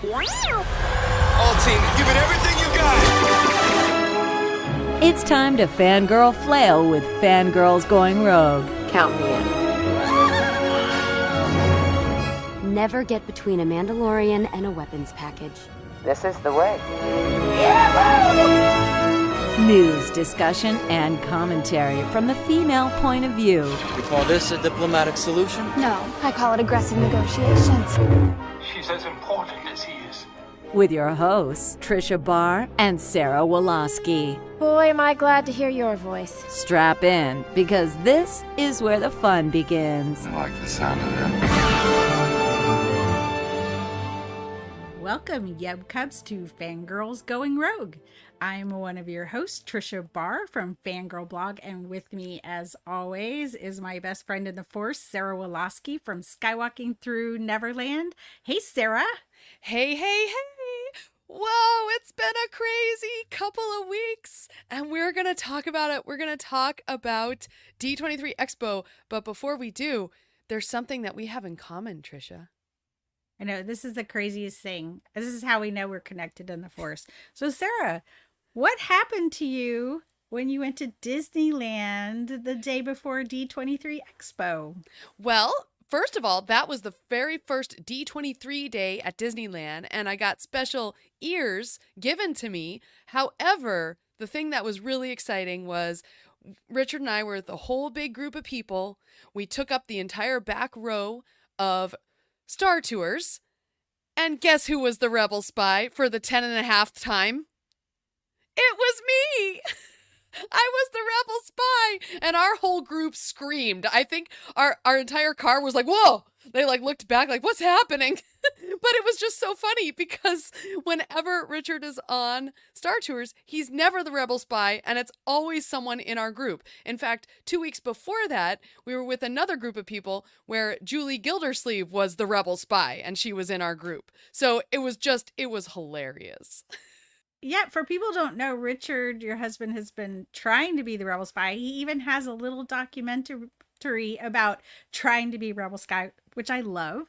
All team, give it everything you got. It's time to fangirl flail with Fangirls Going Rogue. Count me in. Never get between a Mandalorian and a weapons package. This is the way. News, discussion, and commentary from the female point of view. You call this a diplomatic solution? No, I call it aggressive negotiations. She's as important as he is. With your hosts, Tricia Barr and Sarah Woloski. Boy, am I glad to hear your voice. Strap in, because this is where the fun begins. I like the sound of that. Welcome, Yub Cubs, to Fangirls Going Rogue. I'm one of your hosts, Tricia Barr from Fangirl Blog, and with me, as always, is my best friend in the Force, Sarah Woloski from Skywalking Through Neverland. Hey, Sarah. Hey, hey, hey. Whoa, it's been a crazy couple of weeks, and we're going to talk about it. We're going to talk about D23 Expo, but before we do, there's something that we have in common, Tricia. I know, this is the craziest thing. This is how we know we're connected in the Force. So, Sarah, what happened to you when you went to Disneyland the day before D23 Expo? Well, first of all, that was the very first D23 day at Disneyland, and I got special ears given to me. However, the thing that was really exciting was Richard and I were the whole big group of people. We took up the entire back row of Star Tours, and guess who was the rebel spy for the 10.5th time? It was me! I was the rebel spy, and our whole group screamed. I think our entire car was like, whoa! They looked back like, what's happening? But it was just so funny because whenever Richard is on Star Tours, he's never the rebel spy, and it's always someone in our group. In fact, 2 weeks before that, we were with another group of people where Julie Gildersleeve was the rebel spy, and she was in our group. So it was hilarious. Yeah, for people who don't know, Richard, your husband, has been trying to be the rebel spy. He even has a little documentary about trying to be rebel spy, which I love,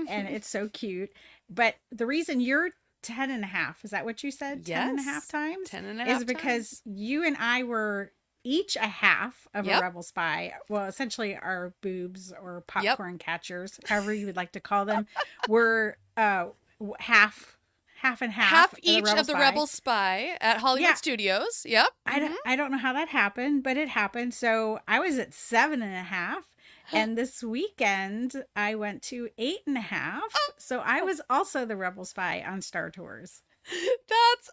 and it's so cute. But the reason you're 10.5, is that what you said? Yes. 10.5 times? 10.5 is because you and I were each a half of Yep. a rebel spy. Well, essentially our boobs or popcorn catchers, however you would like to call them, were half and half. Half each of the rebel spy at Hollywood Studios. Yep. I don't know how that happened, but it happened. So I was at 7.5. And this weekend I went to 8.5. So I was also the rebel spy on Star Tours. That's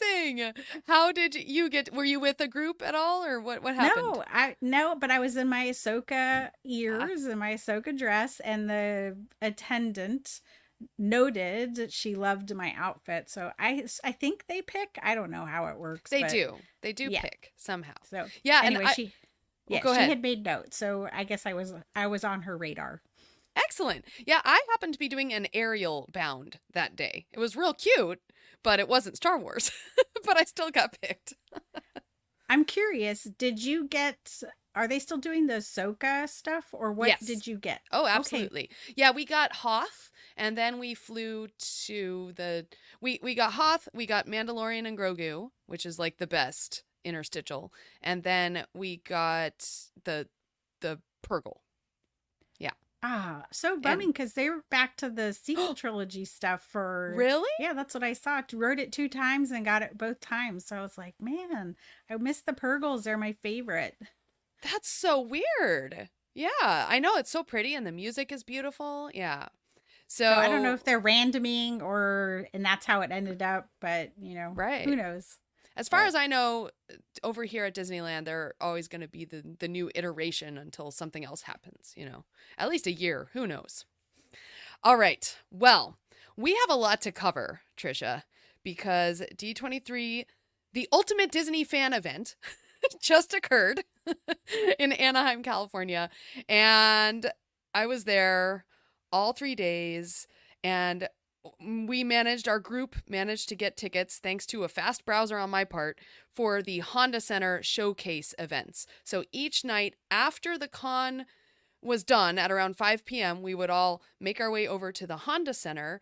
amazing. How did you were you with a group at all, or what happened? No, but I was in my Ahsoka ears and my Ahsoka dress, and the attendant noted she loved my outfit. So I think they pick. I don't know how it works. They do pick somehow. So yeah. Anyway, go she ahead. had made notes, so I guess I was on her radar. Excellent. Yeah, I happened to be doing an Ariel bound that day. It was real cute, but it wasn't Star Wars. But I still got picked. I'm curious, are they still doing the Ahsoka stuff, or what Yes. did you get? Oh, absolutely. Okay. Yeah, we got Hoth, and then we flew to we got Hoth, we got Mandalorian and Grogu, which is like the best interstitial, and then we got the Purgle. Yeah. So bumming, because they were back to the sequel trilogy stuff for... Really? Yeah, that's what I saw. Wrote it 2 times and got it both times. So I was like, man, I miss the Purgles. They're my favorite. That's so weird. Yeah, I know. It's so pretty, and the music is beautiful. Yeah. So I don't know if they're randoming and that's how it ended up, but, right. Who knows? As far as I know, over here at Disneyland, they're always going to be the new iteration until something else happens, At least a year. Who knows? All right. Well, we have a lot to cover, Tricia, because D23, the ultimate Disney fan event, just occurred in Anaheim, California. And I was there all 3 days, and our group managed to get tickets thanks to a fast browser on my part for the Honda Center showcase events. So each night after the con was done at around 5 p.m., we would all make our way over to the Honda Center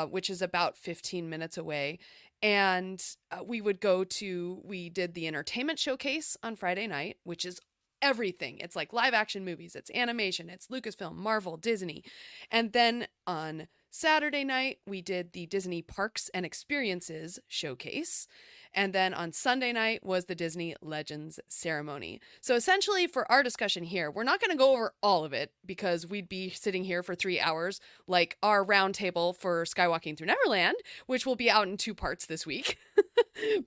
which is about 15 minutes away. And we did the entertainment showcase on Friday night, which is everything. It's like live action movies, it's animation, it's Lucasfilm, Marvel, Disney. And then on Saturday night, we did the Disney Parks and Experiences showcase. And then on Sunday night was the Disney Legends Ceremony. So essentially for our discussion here, we're not going to go over all of it because we'd be sitting here for 3 hours like our roundtable for Skywalking Through Neverland, which will be out in 2 parts this week.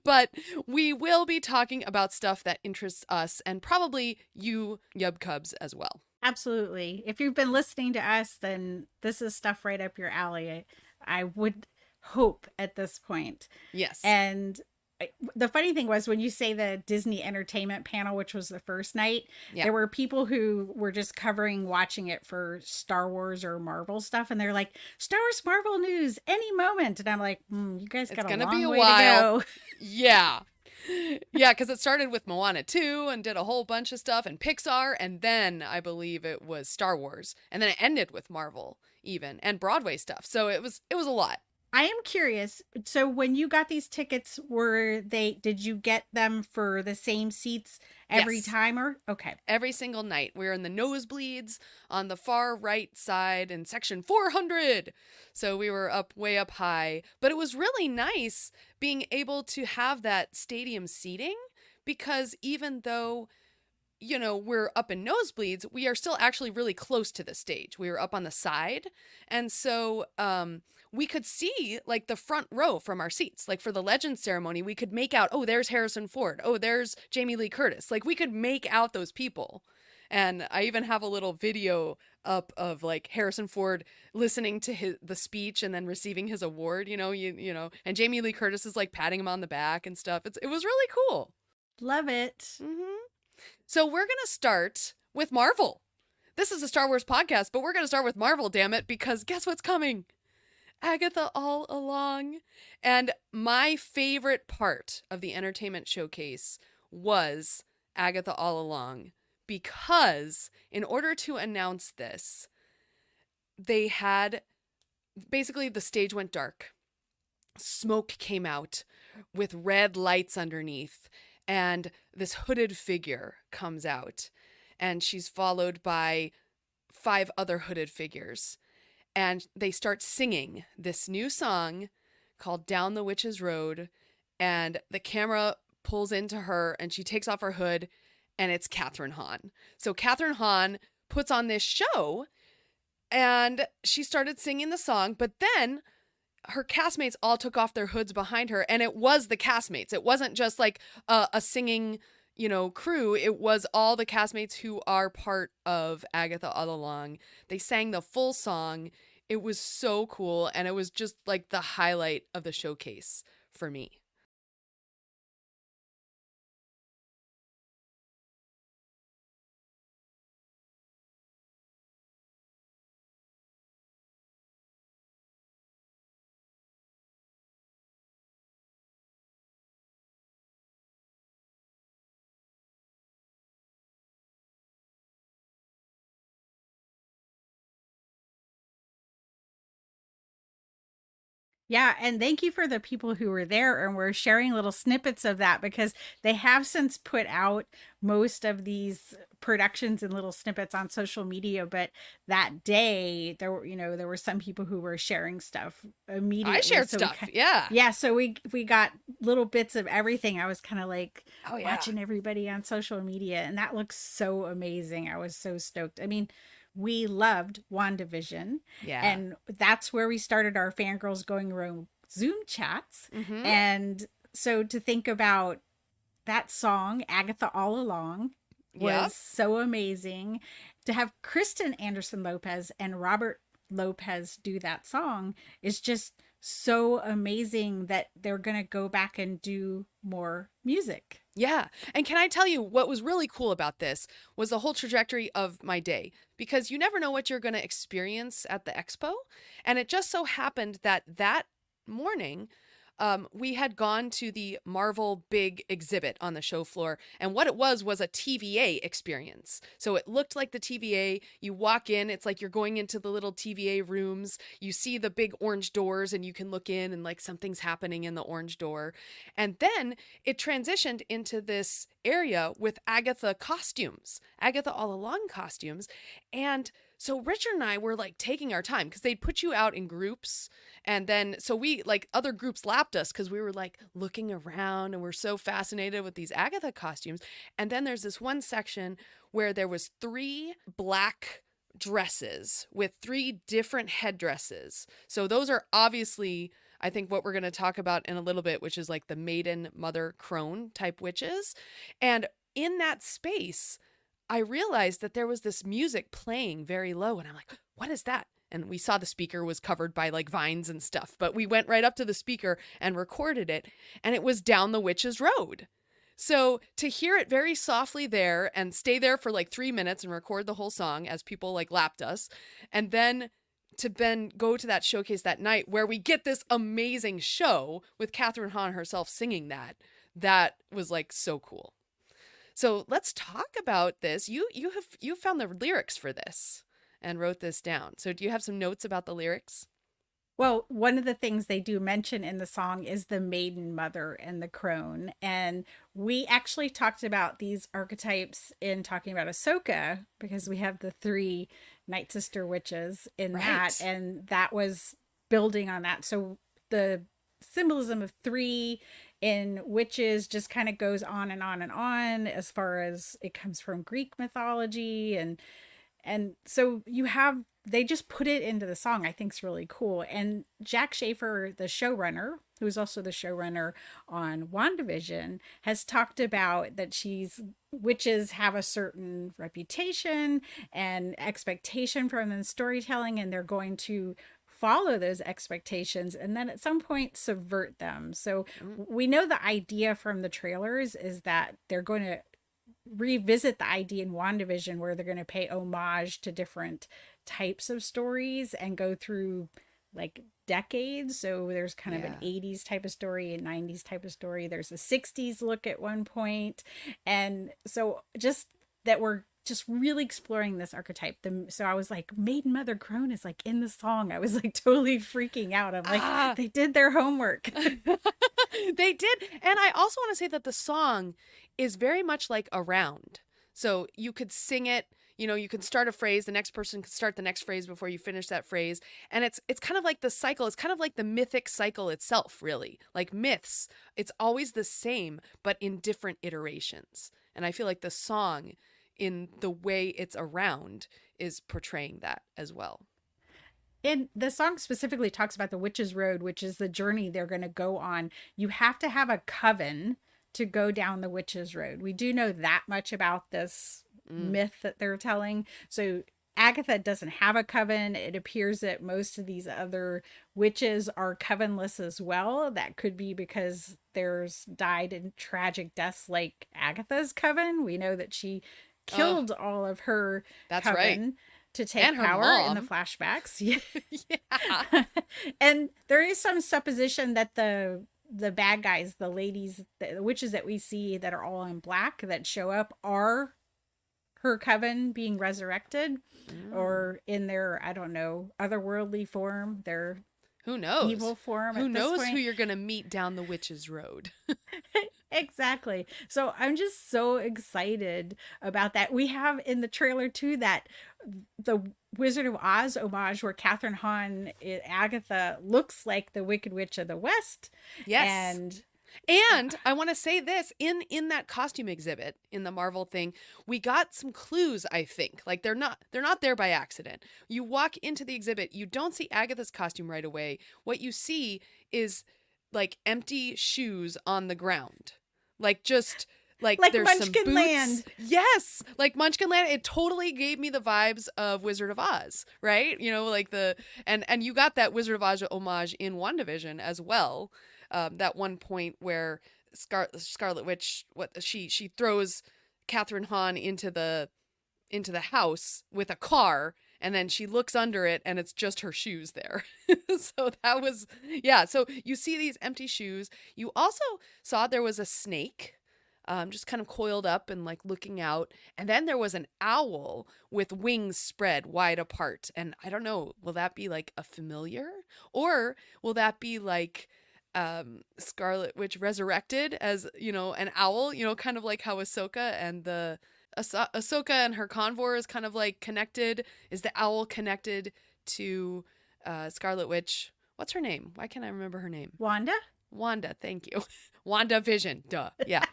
But we will be talking about stuff that interests us and probably you Yub Cubs as well. Absolutely. If you've been listening to us, then this is stuff right up your alley. I would hope at this point. Yes. And the funny thing was when you say the Disney entertainment panel, which was the first night, there were people who were just watching it for Star Wars or Marvel stuff. And they're like, Star Wars Marvel news any moment. And I'm like, you guys got a long way to go. Yeah. Yeah, because it started with Moana 2 and did a whole bunch of stuff and Pixar. And then I believe it was Star Wars. And then it ended with Marvel even and Broadway stuff. So it was a lot. I am curious. So when you got these tickets, did you get them for the same seats every time or? Okay. Every single night. We're in the nosebleeds on the far right side in section 400. So we were way up high, but it was really nice being able to have that stadium seating because even though we're up in nosebleeds, we are still actually really close to the stage. We were up on the side. And so, we could see like the front row from our seats. Like for the Legends Ceremony, we could make out, oh, there's Harrison Ford. Oh, there's Jamie Lee Curtis. Like we could make out those people. And I even have a little video up of like Harrison Ford listening to the speech and then receiving his award, and Jamie Lee Curtis is like patting him on the back and stuff. It was really cool. Love it. Mm-hmm. So we're going to start with Marvel. This is a Star Wars podcast, but we're going to start with Marvel, damn it, because guess what's coming? Agatha All Along. And my favorite part of the entertainment showcase was Agatha All Along because in order to announce this, they had basically the stage went dark. Smoke came out with red lights underneath and this hooded figure comes out and she's followed by 5 other hooded figures. And they start singing this new song called Down the Witch's Road. And the camera pulls into her and she takes off her hood and it's Catherine Hahn. So Catherine Hahn puts on this show and she started singing the song. But then her castmates all took off their hoods behind her. And it was the castmates. It wasn't just like a singing, crew. It was all the castmates who are part of Agatha All Along. They sang the full song. It was so cool. And it was just like the highlight of the showcase for me. Yeah, and thank you for the people who were there and were sharing little snippets of that because they have since put out most of these productions and little snippets on social media. But that day, there were some people who were sharing stuff immediately. I shared stuff, yeah. Yeah, so we got little bits of everything. I was kind of like watching everybody on social media, and that looks so amazing. I was so stoked. I mean, we loved WandaVision. Yeah. And that's where we started our Fangirls Going Rogue Zoom chats. Mm-hmm. And so to think about that song, Agatha All Along, was so amazing. To have Kristen Anderson Lopez and Robert Lopez do that song is just so amazing that they're going to go back and do more music. Yeah. And can I tell you what was really cool about this was the whole trajectory of my day, because you never know what you're going to experience at the expo. And it just so happened that morning, we had gone to the Marvel big exhibit on the show floor, and what it was a TVA experience. So it looked like the TVA. You walk in, it's like you're going into the little TVA rooms. You see the big orange doors, and you can look in, and like something's happening in the orange door. And then it transitioned into this area with Agatha costumes, Agatha All Along costumes. And so Richard and I were like taking our time because they'd put you out in groups. And then so we like other groups lapped us because we were like looking around and we're so fascinated with these Agatha costumes. And then there's this one section where there was 3 black dresses with 3 different headdresses. So those are obviously, I think, what we're going to talk about in a little bit, which is like the maiden, mother, crone type witches. And in that space, I realized that there was this music playing very low, and I'm like, what is that? And we saw the speaker was covered by like vines and stuff, but we went right up to the speaker and recorded it, and it was Down the Witch's Road. So to hear it very softly there and stay there for like 3 minutes and record the whole song as people like lapped us, and then to then go to that showcase that night where we get this amazing show with Catherine Hahn herself singing that was like so cool. So let's talk about this. You found the lyrics for this and wrote this down. So do you have some notes about the lyrics? Well, one of the things they do mention in the song is the maiden, mother, and the crone. And we actually talked about these archetypes in talking about Ahsoka because we have the 3 Night Sister witches in that. And that was building on that. So the symbolism of 3 in witches just kind of goes on and on and on as far as it comes from Greek mythology. And so they just put it into the song. I think is really cool. And Jack Schaefer, the showrunner, who's also the showrunner on WandaVision, has talked about that witches have a certain reputation and expectation from the storytelling, and they're going to follow those expectations and then at some point subvert them. So we know the idea from the trailers is that they're going to revisit the idea in WandaVision where they're going to pay homage to different types of stories and go through like decades. So there's kind of an 80s type of story, a 90s type of story. There's a 60s look at one point. And so just that we're just really exploring this archetype. So I was like, Maiden, Mother, Crone is like in the song. I was like totally freaking out. I'm like, they did their homework. They did. And I also want to say that the song is very much like a round. So you could sing it, you can start a phrase, the next person could start the next phrase before you finish that phrase. And it's kind of like the cycle. It's kind of like the mythic cycle itself, really. Like myths, it's always the same, but in different iterations. And I feel like the song, in the way it's around, is portraying that as well. And the song specifically talks about the Witch's Road, which is the journey they're going to go on. You have to have a coven to go down the Witch's Road. We do know that much about this myth that they're telling. So Agatha doesn't have a coven. It appears that most of these other witches are covenless as well. That could be because there's died in tragic deaths like Agatha's coven. We know that she killed all of her coven to take power in the flashbacks. Yeah. And there is some supposition that the bad guys, the ladies, the witches that we see that are all in black that show up are her coven being resurrected or in their, I don't know, otherworldly form, their who knows evil form. Who knows who you're going to meet down the Witch's Road. Exactly. So I'm just so excited about that. We have in the trailer too that the Wizard of Oz homage where Catherine Hahn, Agatha, looks like the Wicked Witch of the West. Yes. And I want to say this, in that costume exhibit, in the Marvel thing, we got some clues, I think. Like they're not there by accident. You walk into the exhibit, you don't see Agatha's costume right away. What you see is like empty shoes on the ground. Like just like there's some boots. Land. Yes, like Munchkinland. It totally gave me the vibes of Wizard of Oz, right? Like and you got that Wizard of Oz homage in WandaVision as well. That one point where Scarlet Witch, she throws Catherine Hahn into the house with a car, and then she looks under it and it's just her shoes there. So that was, yeah. So you see these empty shoes. You also saw there was a snake just kind of coiled up and like looking out. And then there was an owl with wings spread wide apart. And I don't know, will that be like a familiar? Or will that be like Scarlet Witch resurrected as, you know, an owl, you know, kind of like how Ahsoka and Ahsoka and her convor is kind of like connected. Is the owl connected to Scarlet Witch? What's her name? Why can't I remember her name? Wanda, thank you. Wanda Vision. Duh. Yeah.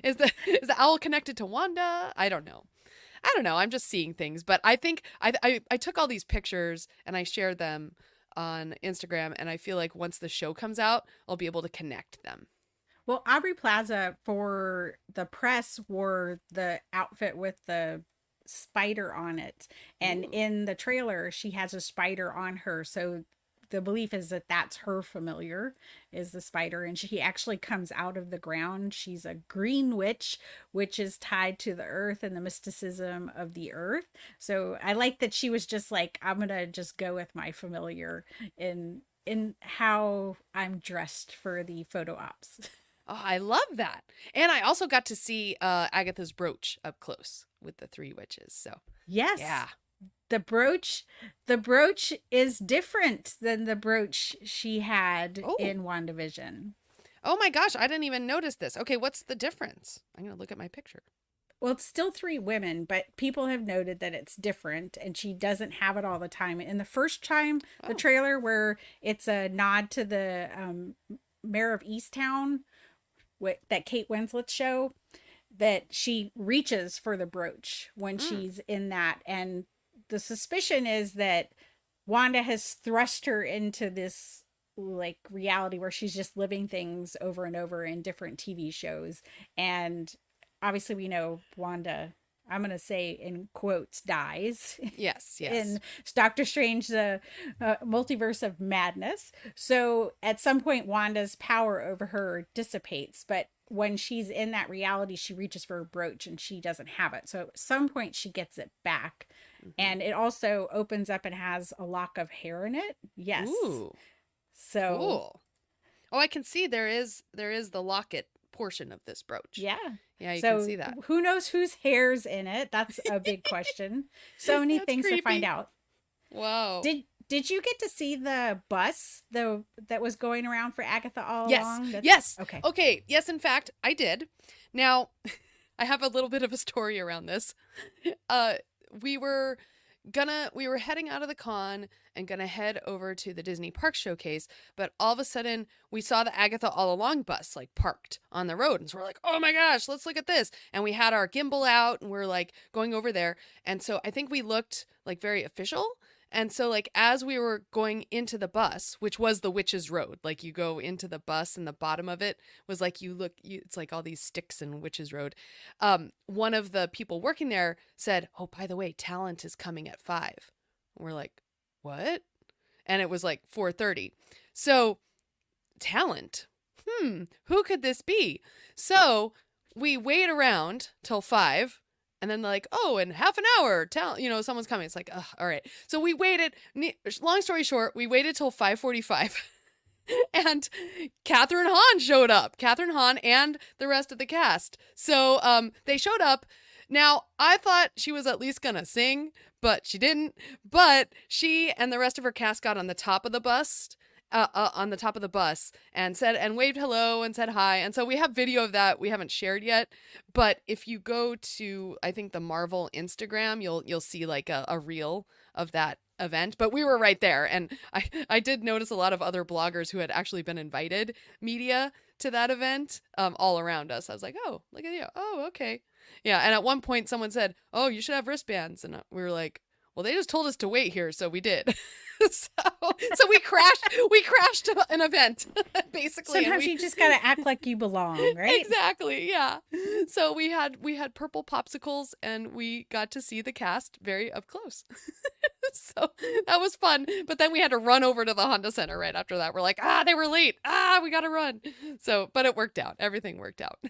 Is the owl connected to Wanda? I don't know. I'm just seeing things, but I think I took all these pictures and I shared them on Instagram, and I feel like once the show comes out, I'll be able to connect them. Well, Aubrey Plaza for the press wore the outfit with the spider on it. And in the trailer, she has a spider on her. So the belief is that that's her familiar, is the spider. And she actually comes out of the ground. She's a green witch, which is tied to the earth and the mysticism of the earth. So I like that she was just like, I'm going to just go with my familiar in how I'm dressed for the photo ops. Oh, I love that. And I also got to see Agatha's brooch up close with the three witches. So yes. Yeah. The brooch is different than the brooch she had in WandaVision. Oh my gosh, I didn't even notice this. Okay, what's the difference? I'm going to look at my picture. Well, it's still three women, but people have noted that it's different, and she doesn't have it all the time. In the first time, the trailer where it's a nod to the Mayor of Easttown, that Kate Winslet show, that she reaches for the brooch when she's in that. And the suspicion is that Wanda has thrust her into this like reality where she's just living things over and over in different TV shows. And obviously we know Wanda, I'm going to say in quotes, dies. Yes. In Doctor Strange, the Multiverse of Madness. So at some point, Wanda's power over her dissipates. But when she's in that reality, she reaches for a brooch and she doesn't have it. So at some point, she gets it back. Mm-hmm. And it also opens up and has a lock of hair in it. Yes. Ooh. So cool. Oh, I can see there is the locket portion of this brooch. Yeah. Yeah, you can see that. Who knows whose hair's in it? That's a big question. So many things creepy. to find out. Wow. Did you get to see the bus that was going around for Agatha All Along? Yes. Okay. Okay. Yes, in fact, I did. Now, I have a little bit of a story around this. We were heading out of the con and gonna head over to the Disney Park showcase, but all of a sudden we saw the Agatha All Along bus like parked on the road, and so we're like, oh my gosh, let's look at this. And we had our gimbal out and we're like going over there, and so I think we looked like very official. And so like as we were going into the bus, which was the Witch's Road, like you go into the bus and the bottom of it was like it's like all these sticks in Witch's Road. One of the people working there said, oh, by the way, talent is coming at 5. And we're like, what? And it was like 4:30. So talent, who could this be? So we wait around till 5. And then they're like, oh, in half an hour, someone's coming. It's like, all right. So we waited. Long story short, we waited till 5:45. And Catherine Hahn showed up. Catherine Hahn and the rest of the cast. So they showed up. Now, I thought she was at least going to sing, but she didn't. But she and the rest of her cast got on the top of the bus. And waved hello and said hi. And so we have video of that. We haven't shared yet, but if you go to, I think the Marvel Instagram, you'll see like a reel of that event, but we were right there. And I did notice a lot of other bloggers who had actually been invited media to that event, all around us. I was like, oh, look at you. Oh, okay. Yeah. And at one point someone said, oh, you should have wristbands. And we were like, well, they just told us to wait here, so we did. so we crashed an event, basically. Sometimes you just gotta act like you belong, right? Exactly, yeah. So we had purple popsicles, and we got to see the cast very up close. So that was fun. But then we had to run over to the Honda Center right after that. We're like, they were late. We gotta run. So, but it worked out. Everything worked out.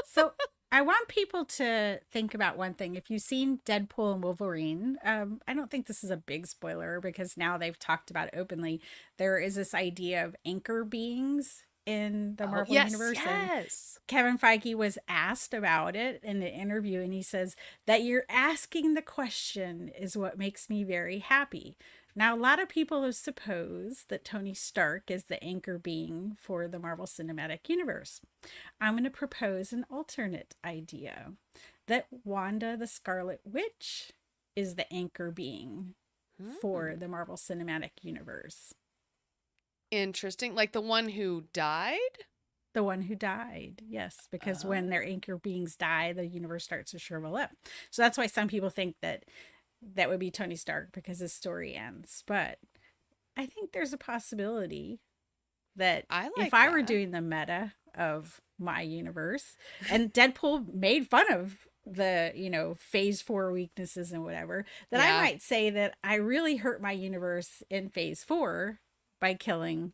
So I want people to think about one thing. If you've seen Deadpool and Wolverine, I don't think this is a big spoiler because now they've talked about it openly. There is this idea of anchor beings in the Marvel universe. Yes. And Kevin Feige was asked about it in the interview, and he says that you're asking the question is what makes me very happy. Now, a lot of people have supposed that Tony Stark is the anchor being for the Marvel Cinematic Universe. I'm going to propose an alternate idea that Wanda the Scarlet Witch is the anchor being for the Marvel Cinematic Universe. Interesting. Like the one who died? The one who died, yes, because when their anchor beings die, the universe starts to shrivel up. So that's why some people think that that would be Tony Stark because his story ends. But I think there's a possibility that if I were doing the meta of my universe, and Deadpool made fun of the, phase 4 weaknesses and whatever, that I might say that I really hurt my universe in phase 4 by killing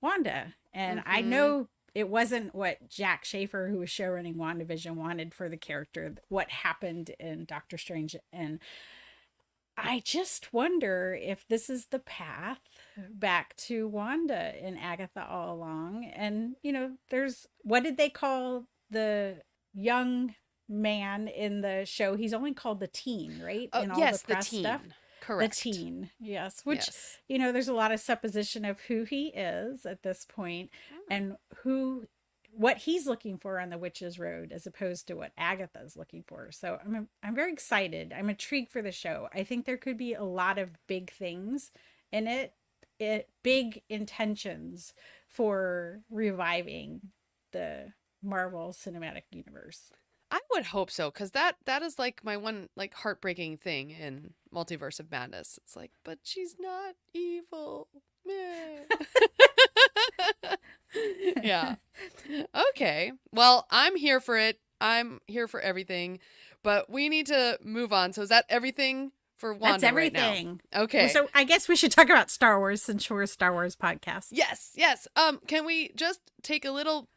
Wanda. And I know it wasn't what Jack Schaefer, who was showrunning WandaVision, wanted for the character, what happened in Doctor Strange. And I just wonder if this is the path back to Wanda in Agatha All Along. And, there's, what did they call the young man in the show? He's only called the teen, right? Oh, in all yes, the press the teen. stuff. Correct. The teen, yes. Which, there's a lot of supposition of who he is at this point and what he's looking for on the Witch's Road as opposed to what Agatha's looking for. So I'm very excited. I'm intrigued for the show. I think there could be a lot of big things in it big intentions for reviving the Marvel Cinematic Universe. I would hope so, because that is like my one like heartbreaking thing in Multiverse of Madness. It's like, but she's not evil. Meh. Yeah. Okay. Well, I'm here for it. I'm here for everything, but we need to move on. So is that everything for Wanda? That's everything. Right now? Okay. Well, so I guess we should talk about Star Wars since we're a Star Wars podcast. Yes. Can we just take a little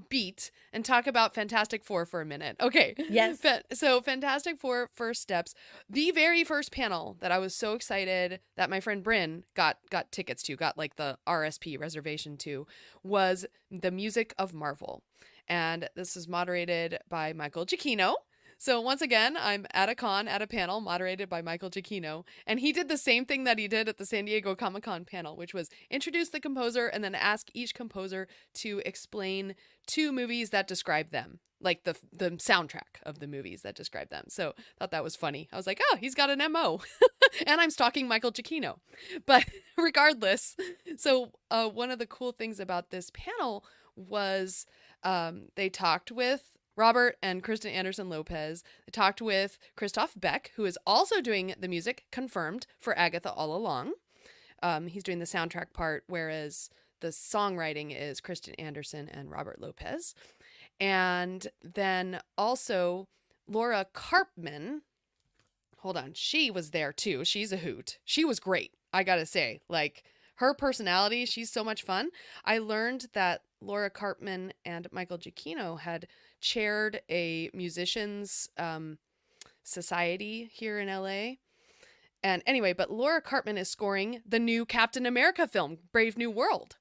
beat and talk about Fantastic Four for a minute? Okay. Yes. So Fantastic Four First Steps, the very first panel that I was so excited that my friend Bryn got tickets to, got like the RSP reservation to, was The Music of Marvel. And this is moderated by Michael Giacchino. So once again, I'm at a con, at a panel moderated by Michael Giacchino, and he did the same thing that he did at the San Diego Comic-Con panel, which was introduce the composer and then ask each composer to explain 2 movies that describe them, like the soundtrack of the movies that describe them. So I thought that was funny. I was like, oh, he's got an MO. And I'm stalking Michael Giacchino. But regardless, so one of the cool things about this panel was they talked with Robert and Kristen Anderson Lopez. They talked with Christoph Beck, who is also doing the music, confirmed, for Agatha All Along. He's doing the soundtrack part, whereas the songwriting is Kristen Anderson and Robert Lopez. And then also Laura Karpman. Hold on. She was there too. She's a hoot. She was great, I gotta say. Like, her personality, she's so much fun. I learned that Laura Karpman and Michael Giacchino had chaired a musicians society here in LA. And anyway, but Laura Karpman is scoring the new Captain America film, Brave New World.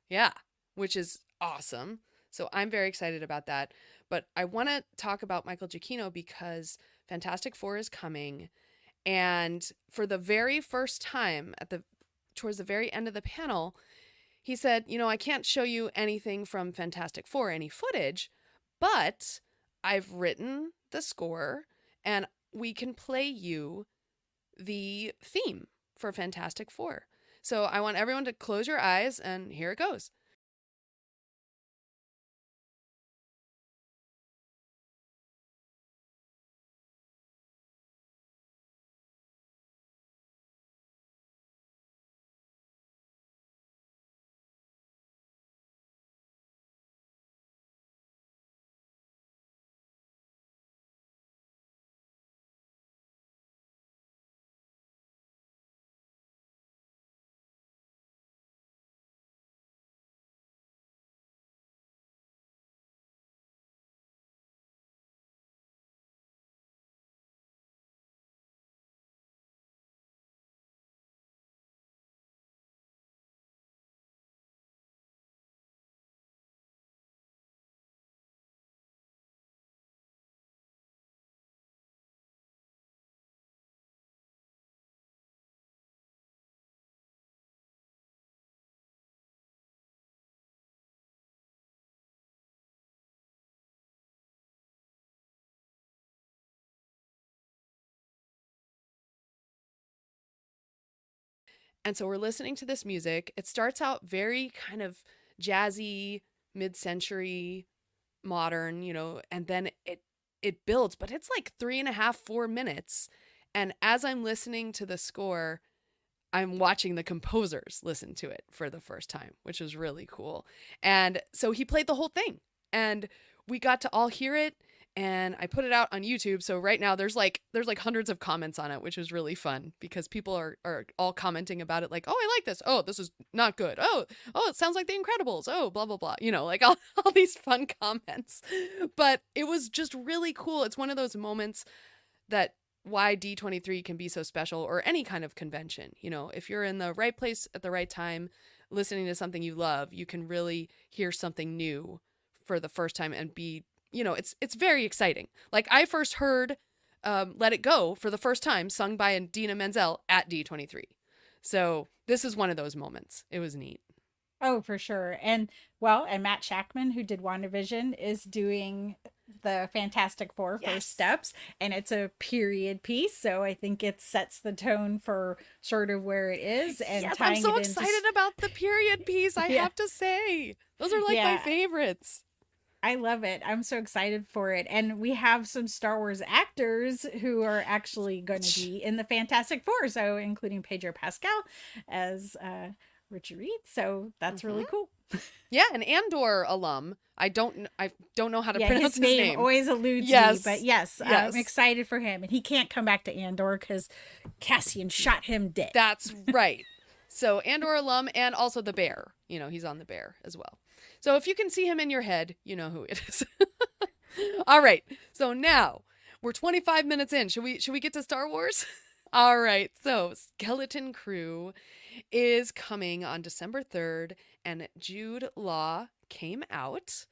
Yeah, which is awesome. So I'm very excited about that. But I want to talk about Michael Giacchino because Fantastic Four is coming. And for the very first time towards the very end of the panel, he said, I can't show you anything from Fantastic Four, any footage, but I've written the score and we can play you the theme for Fantastic Four. So I want everyone to close your eyes, and here it goes. And so we're listening to this music. It starts out very kind of jazzy, mid-century, modern, and then it builds, but it's like 3.5, 4 minutes. And as I'm listening to the score, I'm watching the composers listen to it for the first time, which was really cool. And so he played the whole thing, and we got to all hear it, and I put it out on YouTube. So right now there's like hundreds of comments on it, which is really fun because people are all commenting about it like, oh, I like this. Oh, this is not good. Oh, it sounds like The Incredibles. Oh, blah, blah, blah. Like all these fun comments. But it was just really cool. It's one of those moments that why D23 can be so special, or any kind of convention. If you're in the right place at the right time, listening to something you love, you can really hear something new for the first time and be, it's very exciting. Like I first heard Let It Go for the first time sung by Idina Menzel at D23. So this is one of those moments. It was neat. Oh, for sure. And Matt Shackman, who did WandaVision, is doing the Fantastic Four First Steps, and it's a period piece, so I think it sets the tone for sort of where it is. And I'm so excited about the period piece. I have to say, those are like my favorites. I love it. I'm so excited for it. And we have some Star Wars actors who are actually going to be in the Fantastic Four, so including Pedro Pascal as Richard Reed. So that's really cool. Yeah, an Andor alum. I don't know how to pronounce his name. Always eludes me, but yes, I'm excited for him. And he can't come back to Andor because Cassian shot him dead. That's right. So Andor alum, and also the bear. He's on the bear as well. So if you can see him in your head, you know who it is. All right. So now we're 25 minutes in. Should we get to Star Wars? All right. So Skeleton Crew is coming on December 3rd, and Jude Law came out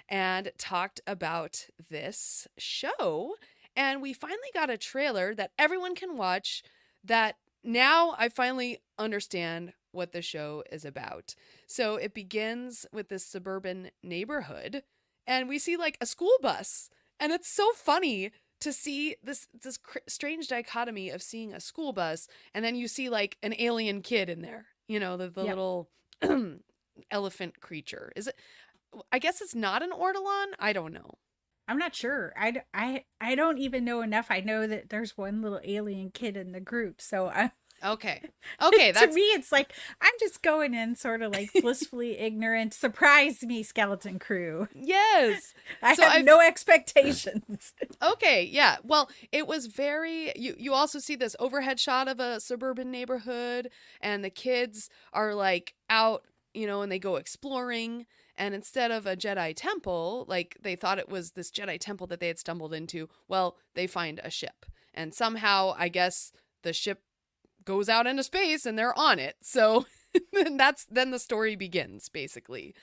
and talked about this show, and we finally got a trailer that everyone can watch, that now I finally understand what the show is about. So it begins with this suburban neighborhood, and we see like a school bus, and it's so funny to see this strange dichotomy of seeing a school bus, and then you see like an alien kid in there, the little elephant creature. Is it? I guess it's not an Ortolan. I don't know. I'm not sure. I don't even know enough. I know that there's one little alien kid in the group, so Okay. To me, it's like I'm just going in sort of like blissfully ignorant. Surprise me, Skeleton Crew. Yes. I have no expectations. Okay. Yeah. Well, it was very. You also see this overhead shot of a suburban neighborhood, and the kids are like out, and they go exploring. And instead of a Jedi temple, like they thought it was this Jedi temple that they had stumbled into, well, they find a ship, and somehow I guess the ship goes out into space and they're on it. So then the story begins basically.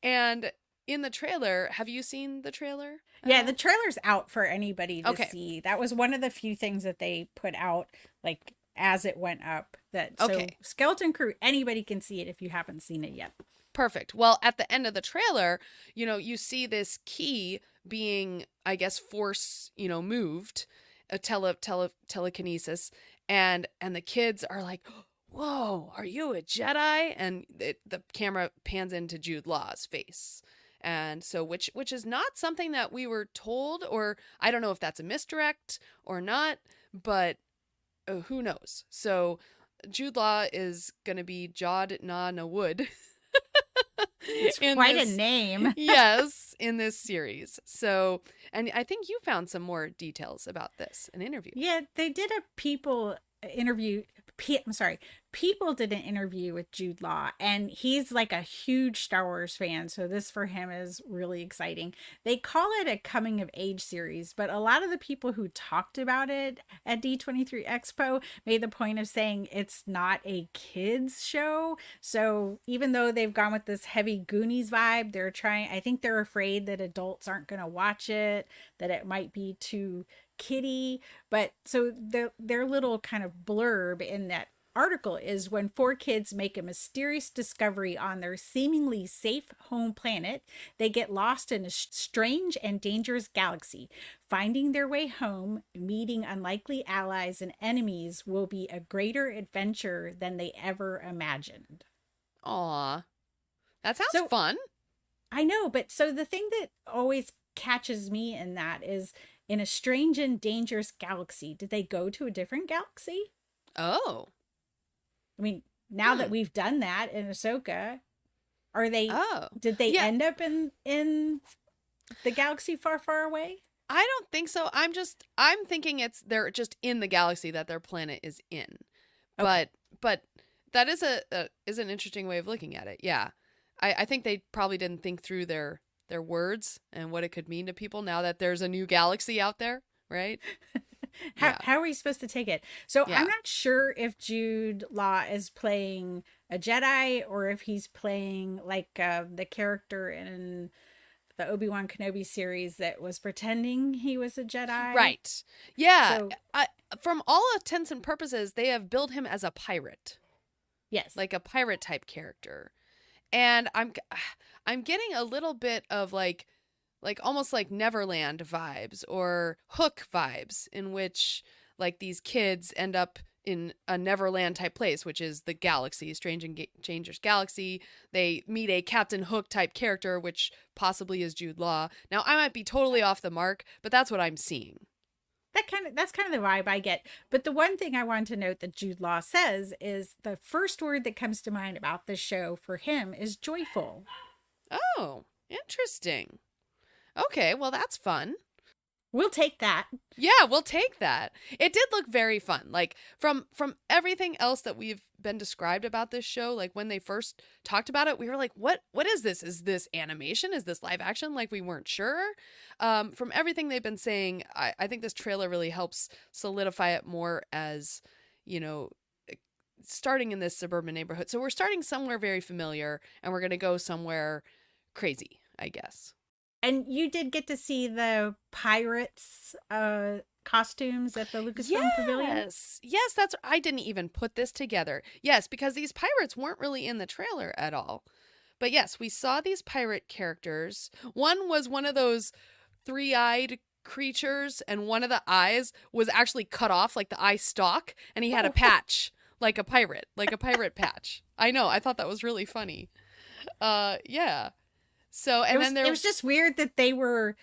And in the trailer, have you seen the trailer? Yeah, the trailer's out for anybody to see. That was one of the few things that they put out like as it went up. So Skeleton Crew, anybody can see it if you haven't seen it yet. Perfect. Well, at the end of the trailer, you see this key being, I guess, force, moved, a telekinesis. And the kids are like, whoa, are you a Jedi? And the camera pans into Jude Law's face. And so which is not something that we were told, or I don't know if that's a misdirect or not, but who knows? So Jude Law is going to be Jod Na Wood. It's quite a name. Yes, in this series. So, and I think you found some more details about this, an interview. Yeah, they did a People did an interview with Jude Law, and he's like a huge Star Wars fan, so this for him is really exciting. They call it a coming of age series, but a lot of the people who talked about it at D23 Expo made the point of saying it's not a kids show. So even though they've gone with this heavy Goonies vibe, I think they're afraid that adults aren't going to watch it, that it might be too kiddie. But so their little kind of blurb in that article is when 4 kids make a mysterious discovery on their seemingly safe home planet, they get lost in a strange and dangerous galaxy. Finding their way home, meeting unlikely allies and enemies will be a greater adventure than they ever imagined. Aw. That sounds fun. I know, but so the thing that always catches me in that is, in a strange and dangerous galaxy, did they go to a different galaxy? Oh. I mean, now that we've done that in Ahsoka, did they Yeah. end up in the galaxy far, far away? I don't think so. I'm thinking they're just in the galaxy that their planet is in. Okay. But that is an interesting way of looking at it. Yeah. I think they probably didn't think through their words and what it could mean to people now that there's a new galaxy out there, right? How are we supposed to take it? So Yeah. I'm not sure if Jude Law is playing a Jedi or if he's playing like the character in the Obi-Wan Kenobi series that was pretending he was a Jedi. Right. Yeah. So, From all intents and purposes, they have billed him as a pirate. yes. Like a pirate type character. And I'm getting a little bit of like almost like Neverland vibes or Hook vibes, in which like these kids end up in a Neverland type place, which is the galaxy, Strange and Dangerous Galaxy. They meet a Captain Hook type character, which possibly is Jude Law. Now, I might be totally off the mark, but that's what I'm seeing. That's kind of the vibe I get. But the one thing I want to note that Jude Law says is the first word that comes to mind about this show for him is joyful. Oh, interesting. Okay, well, that's fun. We'll take that. Yeah, we'll take that. It did look very fun. Like from everything else that we've been described about this show, like when they first talked about it, we were like, what is this? Is this animation? Is this live action? Like we weren't sure. From everything they've been saying, I think this trailer really helps solidify it more as, you know, starting in this suburban neighborhood. So we're starting somewhere very familiar and we're going to go somewhere crazy, I guess. And you did get to see the pirates costumes at the Lucasfilm Pavilion? Yes, I didn't even put this together. Yes, because these pirates weren't really in the trailer at all. But yes, we saw these pirate characters. One was one of those 3-eyed creatures, and one of the eyes was actually cut off, like the eye stalk, and he had a patch, like a pirate patch. I know, I thought that was really funny. Yeah. So, and it was just weird that they were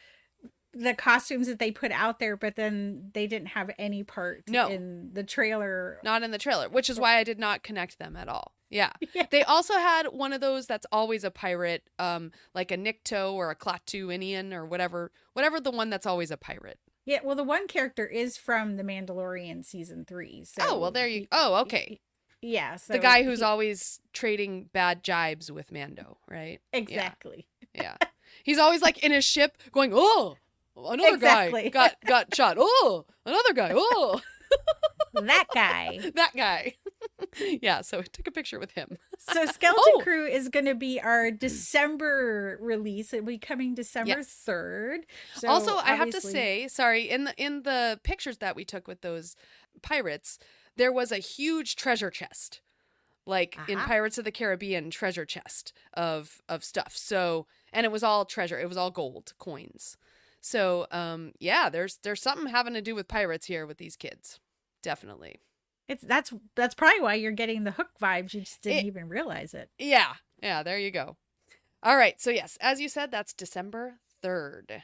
the costumes that they put out there, but then they didn't have any part in the trailer. Not in the trailer, which is why I did not connect them at all. Yeah. They also had one of those that's always a pirate, like a Nikto or a Klaatuinian or whatever the one that's always a pirate. Yeah, well, the one character is from The Mandalorian season 3. So okay. Yeah. So the guy who's always trading bad jibes with Mando, right? Exactly. Yeah. He's always like in his ship going, oh, another guy got shot. Oh, another guy. Oh, that guy. That guy. Yeah. So I took a picture with him. So Skeleton Crew is going to be our December release. It'll be coming December 3rd. So also, I have to say, sorry, in the pictures that we took with those pirates, there was a huge treasure chest, like in Pirates of the Caribbean treasure chest of stuff. So, and it was all treasure. It was all gold coins. So, yeah, there's something having to do with pirates here with these kids. Definitely. That's probably why you're getting the Hook vibes. You just didn't even realize it. Yeah. Yeah. There you go. All right. So yes, as you said, that's December 3rd.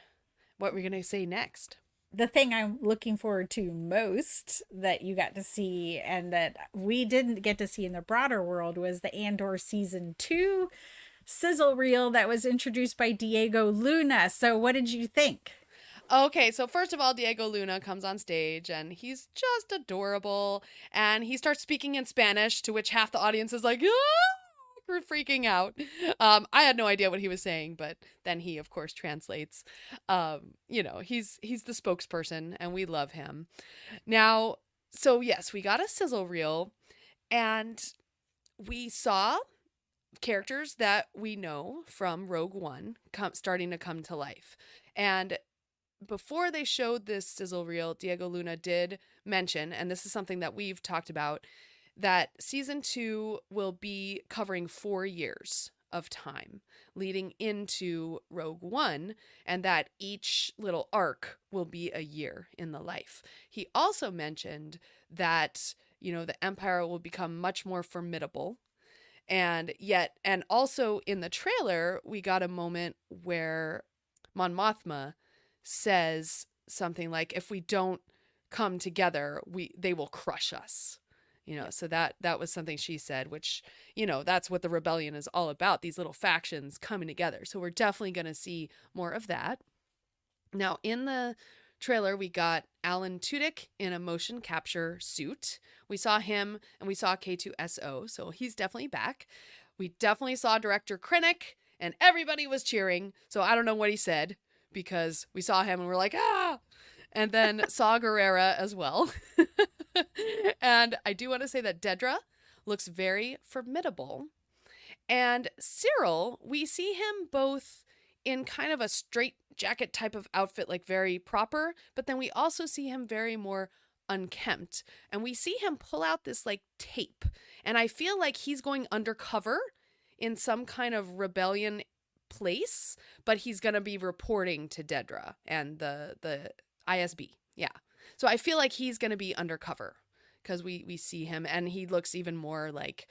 What were we going to say next? The thing I'm looking forward to most that you got to see and that we didn't get to see in the broader world was the Andor season 2 sizzle reel that was introduced by Diego Luna. So what did you think? Okay, so first of all, Diego Luna comes on stage and he's just adorable, and he starts speaking in Spanish, to which half the audience is like, ah! We're freaking out. I had no idea what he was saying, but then he, of course, translates. You know, he's the spokesperson, and we love him. Now, so yes, we got a sizzle reel, and we saw characters that we know from Rogue One starting to come to life. And before they showed this sizzle reel, Diego Luna did mention, and this is something that we've talked about, that season 2 will be covering 4 years of time leading into Rogue One, and that each little arc will be a year in the life. He also mentioned that, the Empire will become much more formidable. And also in the trailer, we got a moment where Mon Mothma says something like, if we don't come together, they will crush us. So that was something she said, which, that's what the rebellion is all about, these little factions coming together. So we're definitely going to see more of that. Now, in the trailer, we got Alan Tudyk in a motion capture suit. We saw him and we saw K2SO, so he's definitely back. We definitely saw director Krennic, and everybody was cheering. So I don't know what he said, because we saw him and we're like, ah! And then Saw Gerrera as well. And I do want to say that Dedra looks very formidable. And Cyril, we see him both in kind of a straight jacket type of outfit, like very proper, but then we also see him very more unkempt. And we see him pull out this like tape. And I feel like he's going undercover in some kind of rebellion place, but he's going to be reporting to Dedra and the ISB. Yeah. So I feel like he's going to be undercover, because we see him and he looks even more like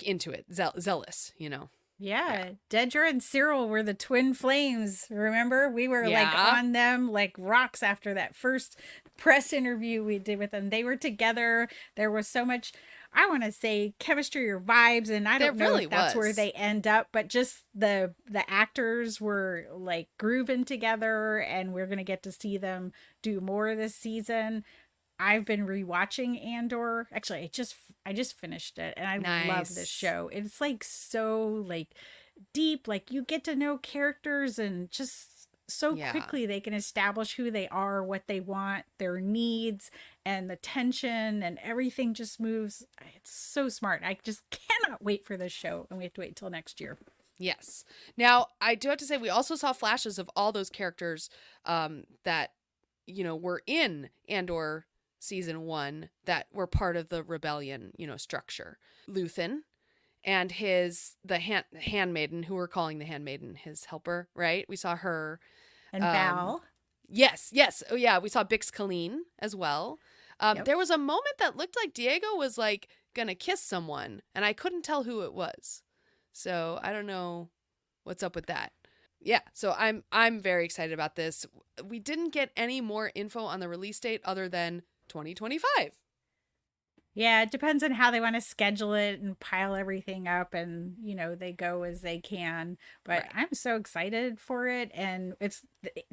into it, zealous, Yeah, Dedra and Cyril were the twin flames. Remember? We were like on them like rocks after that first press interview we did with them. They were together. There was so much, I want to say, chemistry or vibes, and I don't know if that's where they end up, but just the actors were like grooving together, and we're going to get to see them do more this season. I've been rewatching Andor. Actually, I just finished it, and I love this show. It's like so like deep, like you get to know characters, and just so quickly they can establish who they are, what they want, their needs, and the tension, and everything just moves. It's so smart. I just cannot wait for this show, and we have to wait until next year. Yes. Now, I do have to say, we also saw flashes of all those characters that, were in Andor season 1 that were part of the rebellion, structure. Luthen and the handmaiden, who we're calling the handmaiden, his helper, right? We saw her. And Val. Yes. Oh yeah. We saw Bix Colleen as well. There was a moment that looked like Diego was like gonna kiss someone, and I couldn't tell who it was. So I don't know what's up with that. Yeah, so I'm very excited about this. We didn't get any more info on the release date other than 2025. Yeah, it depends on how they want to schedule it and pile everything up, and they go as they can. But I'm so excited for it, and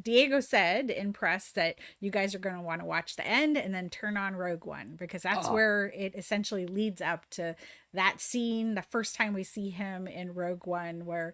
Diego said in press that you guys are going to want to watch the end and then turn on Rogue One, because that's where it essentially leads up to that scene, the first time we see him in Rogue One, where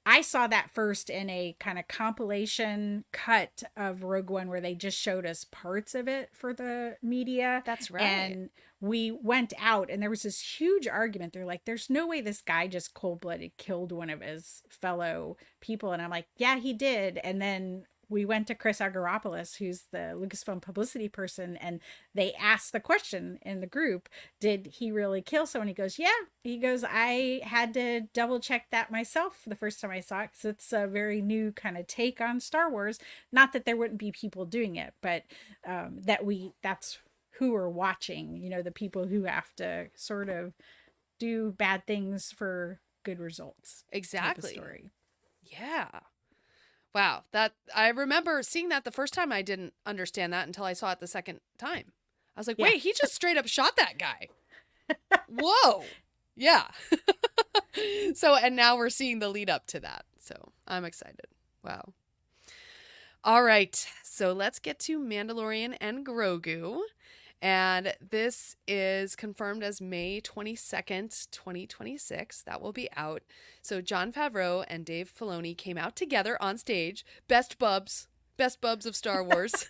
I saw that first in a kind of compilation cut of Rogue One where they just showed us parts of it for the media. That's right. And we went out and there was this huge argument. They're like, there's no way this guy just cold-blooded killed one of his fellow people. And I'm like, yeah, he did. And then we went to Chris Agaropoulos, who's the Lucasfilm publicity person, and they asked the question in the group, did he really kill someone? He goes, yeah. He goes, I had to double check that myself the first time I saw it, because it's a very new kind of take on Star Wars. Not that there wouldn't be people doing it, but that's who we're watching, the people who have to sort of do bad things for good results. Exactly. Story. Yeah. Wow, that I remember seeing that the first time. I didn't understand that until I saw it the second time. I was like, wait, he just straight up shot that guy. Whoa. Yeah. So, and now we're seeing the lead up to that. So I'm excited. Wow. All right. So let's get to Mandalorian and Grogu. And this is confirmed as May 22nd, 2026. That will be out. So Jon Favreau and Dave Filoni came out together on stage. Best bubs of Star Wars.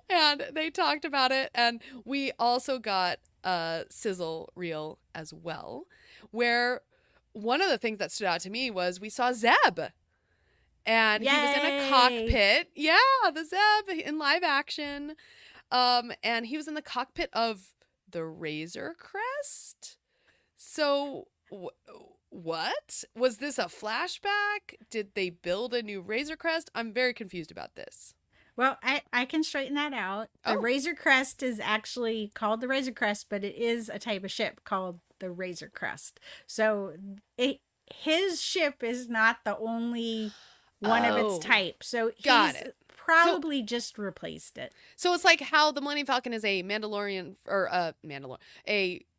And they talked about it. And we also got a sizzle reel as well, where one of the things that stood out to me was we saw Zeb. And he was in a cockpit. Yeah, the Zeb in live action. And he was in the cockpit of the Razor Crest. So what? Was this a flashback? Did they build a new Razor Crest? I'm very confused about this. Well, I can straighten that out. The Razor Crest is actually called the Razor Crest, but it is a type of ship called the Razor Crest. So his ship is not the only one of its type. So Got he's it. probably just replaced it. So it's like how the Millennium Falcon is a a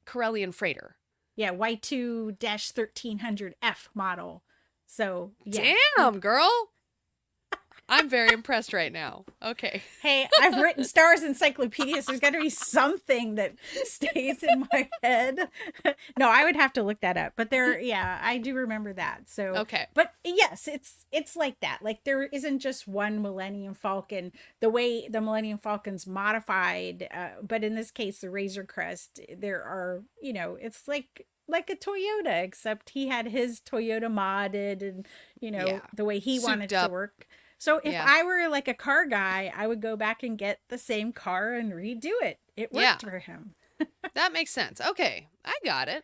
Corellian freighter. Yeah, Y2-1300F model. So, yeah. Damn, girl. I'm very impressed right now. Okay. Hey, I've written Star Wars encyclopedias. There's got to be something that stays in my head. No, I would have to look that up. But I do remember that. So, okay. But yes, it's like that. Like there isn't just one Millennium Falcon. The way the Millennium Falcon's modified, but in this case, the Razor Crest, there are, it's like a Toyota, except he had his Toyota modded and, the way he wanted it to work. So if I were like a car guy, I would go back and get the same car and redo it. It worked for him. That makes sense. Okay, I got it.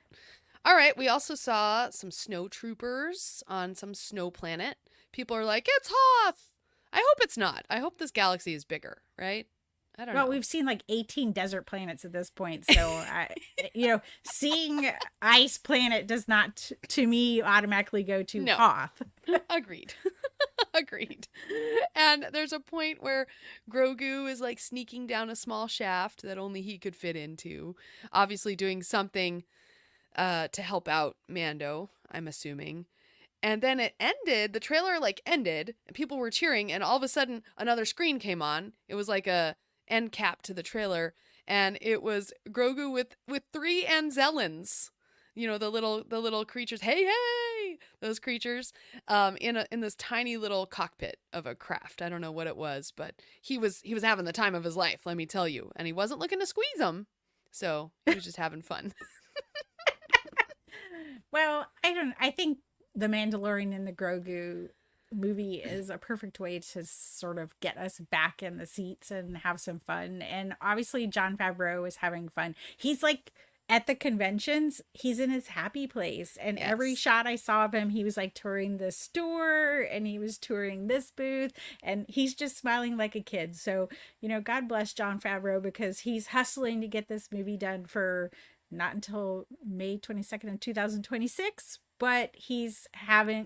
All right, we also saw some snow troopers on some snow planet. People are like, it's Hoth. I hope it's not. I hope this galaxy is bigger, right? I don't know. Well, we've seen like 18 desert planets at this point. So, seeing ice planet does not, to me, automatically go to Hoth. Agreed. Agreed. And there's a point where Grogu is like sneaking down a small shaft that only he could fit into. Obviously doing something to help out Mando, I'm assuming. And then it ended, the trailer like ended, and people were cheering, and all of a sudden another screen came on. It was like a end cap to the trailer, and it was Grogu with 3 Anzellans. The little creatures, hey, those creatures, in this tiny little cockpit of a craft. I don't know what it was, but he was having the time of his life, let me tell you. And he wasn't looking to squeeze them, so he was just having fun. Well, I think The Mandalorian and the Grogu movie is a perfect way to sort of get us back in the seats and have some fun. And obviously Jon Favreau is having fun. He's like, at the conventions, he's in his happy place. And every shot I saw of him, he was like touring the store and he was touring this booth and he's just smiling like a kid. So, God bless Jon Favreau, because he's hustling to get this movie done for not until May 22nd of 2026. But he's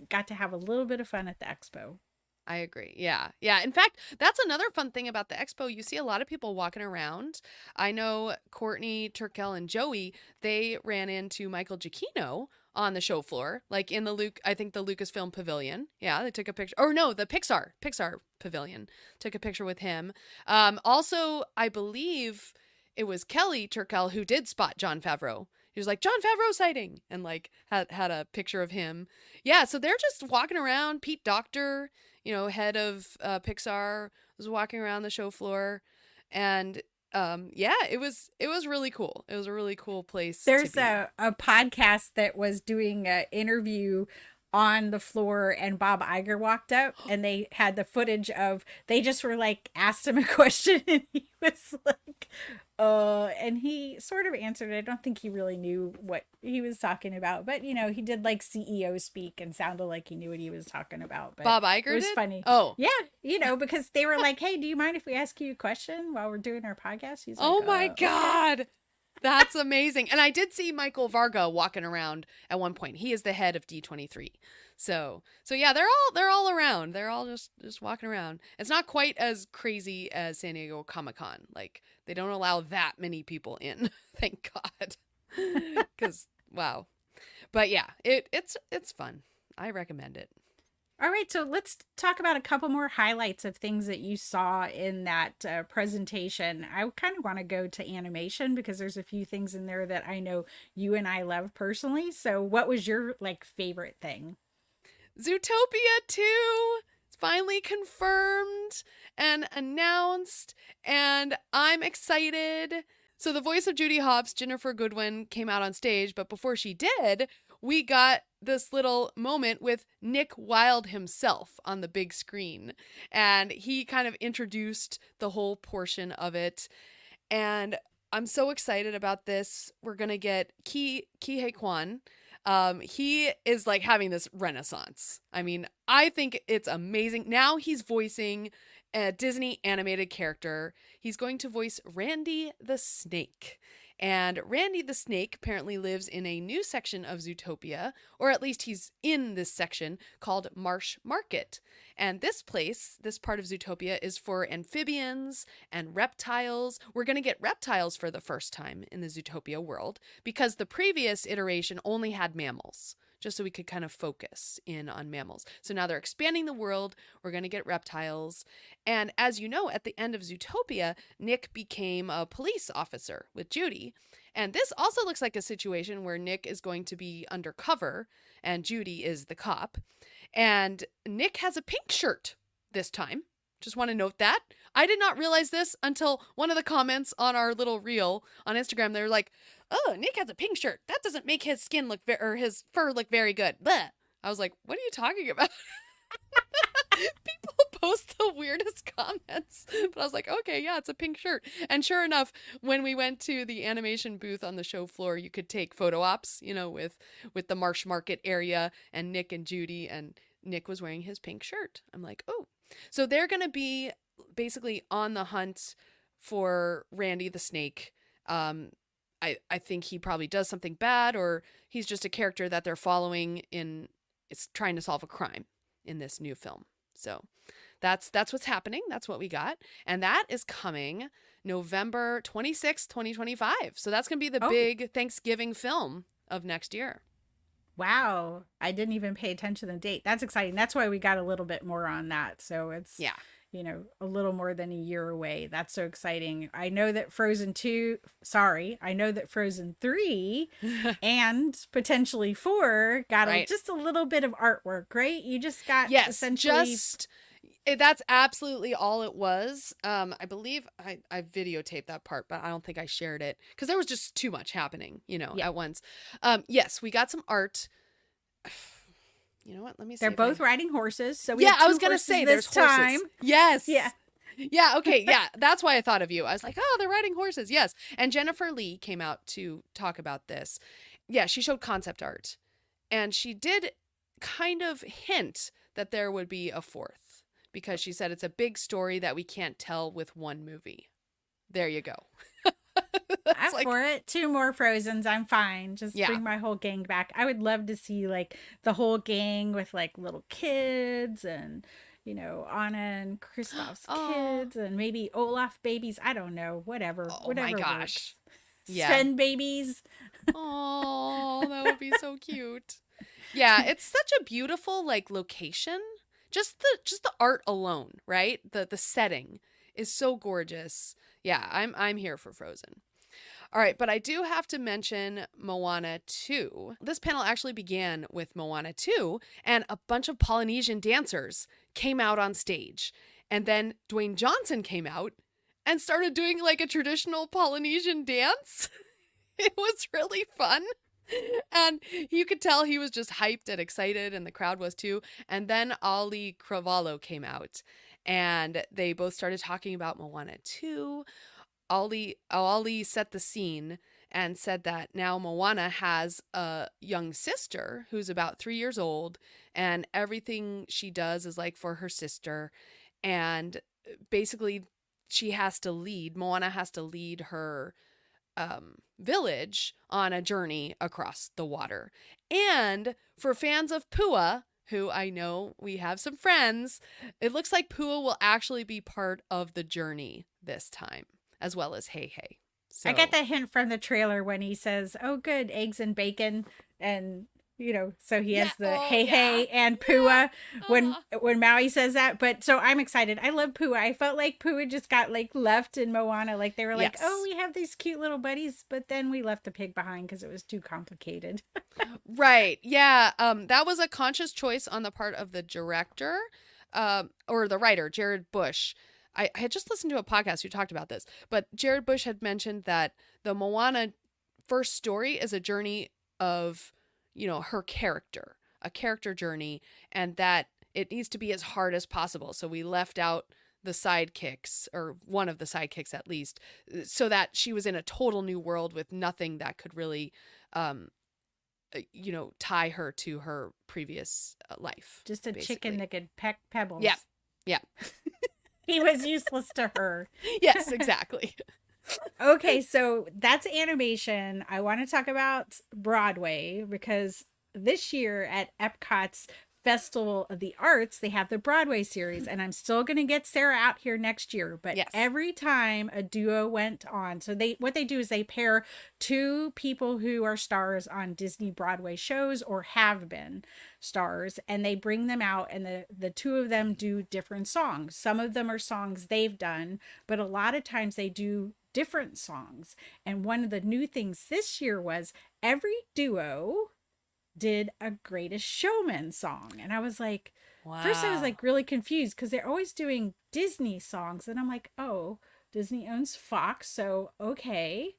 got to have a little bit of fun at the expo. I agree. Yeah. In fact, that's another fun thing about the expo. You see a lot of people walking around. I know Courtney, Turkel, and Joey, they ran into Michael Giacchino on the show floor, like in the Lucasfilm Pavilion. Yeah, they took a picture. Or no, the Pixar Pavilion. Took a picture with him. Also, I believe it was Kelly Turkel who did spot Jon Favreau. He was like, Jon Favreau sighting, and like had a picture of him. Yeah, so they're just walking around. Pete Docter, head of Pixar, was walking around the show floor, and it was really cool. It was a really cool place. There's a podcast that was doing an interview on the floor, and Bob Iger walked up, and they had the footage of, they just were like, asked him a question, and he was like, and he sort of answered it. I don't think he really knew what he was talking about, but he did like CEO speak and sounded like he knew what he was talking about. But Bob Iger, it was funny. Oh, yeah, because they were like, "Hey, do you mind if we ask you a question while we're doing our podcast?" He's like, "Oh my god." That's amazing. And I did see Michael Varga walking around at one point. He is the head of D23. So yeah, they're all around. They're all just walking around. It's not quite as crazy as San Diego Comic-Con. Like, they don't allow that many people in. Thank God. Cuz wow. But yeah, it's fun. I recommend it. All right, so let's talk about a couple more highlights of things that you saw in that presentation. I kind of want to go to animation because there's a few things in there that I know you and I love personally. So what was your favorite thing? Zootopia 2 is finally confirmed and announced, and I'm excited. So the voice of Judy Hopps, Jennifer Goodwin, came out on stage, but before she did, we got this little moment with Nick Wilde himself on the big screen. And he kind of introduced the whole portion of it. And I'm so excited about this. We're going to get Ki-hye Kwan. He is like having this renaissance. I mean, I think it's amazing. Now he's voicing a Disney animated character. He's going to voice Randy the Snake. And Randy the Snake apparently lives in a new section of Zootopia, or at least he's in this section called Marsh Market. And this place, this part of Zootopia, is for amphibians and reptiles. We're going to get reptiles for the first time in the Zootopia world because the previous iteration only had mammals, just so we could kind of focus in on mammals. So now they're expanding the world. We're going to get reptiles. And as you know, at the end of Zootopia, Nick became a police officer with Judy. And this also looks like a situation where Nick is going to be undercover and Judy is the cop. And Nick has a pink shirt this time. Just want to note that. I did not realize this until one of the comments on our little reel on Instagram. They were like, "Oh, Nick has a pink shirt. That doesn't make his skin look or his fur look very good." Bleh. I was like, "What are you talking about?" People post the weirdest comments. But I was like, okay, yeah, it's a pink shirt. And sure enough, when we went to the animation booth on the show floor, you could take photo ops, with the Marsh Market area and Nick and Judy, and Nick was wearing his pink shirt. I'm like, oh. So they're going to be basically on the hunt for Randy the Snake. I think he probably does something bad, or he's just a character that they're following it's trying to solve a crime in this new film. So that's what's happening. That's what we got. And that is coming November 26th, 2025. So that's going to be the big Thanksgiving film of next year. Wow. I didn't even pay attention to the date. That's exciting. That's why we got a little bit more on that. So it's, a little more than a year away. That's so exciting. I know that Frozen 3 and potentially 4 got just a little bit of artwork, right? You just got essentially... That's absolutely all it was. I believe I videotaped that part, but I don't think I shared it because there was just too much happening, at once. Yes, we got some art. You know what? Let me see. They're both riding horses. So I was going to say there's time. Horses. Yes. Yeah. Yeah. Okay. Yeah. That's why I thought of you. I was like, oh, they're riding horses. Yes. And Jennifer Lee came out to talk about this. Yeah. She showed concept art and she did kind of hint that there would be a fourth because she said it's a big story that we can't tell with one movie. There you go. I'm for it. 2 more Frozens. I'm fine. Just bring my whole gang back. I would love to see like the whole gang with like little kids and, Anna and Kristoff's kids and maybe Olaf babies. I don't know. Whatever. Whatever. My gosh. Works. Yeah. Sven babies. Oh, that would be so cute. Yeah. It's such a beautiful like location. Just the art alone, right? The setting is so gorgeous. Yeah, I'm here for Frozen. All right, but I do have to mention Moana 2. This panel actually began with Moana 2, and a bunch of Polynesian dancers came out on stage. And then Dwayne Johnson came out and started doing like a traditional Polynesian dance. It was really fun. And you could tell he was just hyped and excited, and the crowd was too. And then Ali Cravalho came out, and they both started talking about Moana 2. Ali set the scene and said that now Moana has a young sister who's about 3 years old, and everything she does is like for her sister. And basically Moana has to lead her village on a journey across the water. And for fans of Pua, who I know we have some friends, it looks like Pua will actually be part of the journey this time, as well as Hey Hey. So, I get that hint from the trailer when he says, "Oh, good, eggs and bacon," and so he has the Hey Hey and Pua when Maui says that. But so I'm excited. I love Pua. I felt like Pua just got like left in Moana. Like they were like, "Oh, we have these cute little buddies," but then we left the pig behind because it was too complicated. Right. Yeah. That was a conscious choice on the part of the director, or the writer, Jared Bush. I had just listened to a podcast who talked about this, but Jared Bush had mentioned that the Moana first story is a journey of her character, a character journey, and that it needs to be as hard as possible. So we left out the sidekicks, or one of the sidekicks at least, so that she was in a total new world with nothing that could really, tie her to her previous life. Just a basically. chicken that could peck pebbles. Yeah. Yeah. He was useless to her. Yes, exactly. Okay, so that's animation. I want to talk about Broadway because this year at Epcot's Festival of the Arts, they have the Broadway series, and I'm still going to get Sarah out here next year. But Yes. every time a duo went on, so what they do is they pair two people who are stars on Disney Broadway shows or have been stars, and they bring them out, and the two of them do different songs. Some of them are songs they've done, but a lot of times they do different songs. And one of the new things this year was every duo did a Greatest Showman song. And I was like, first I was like really confused because they're always doing Disney songs. And I'm like, oh, Disney owns Fox. So, okay,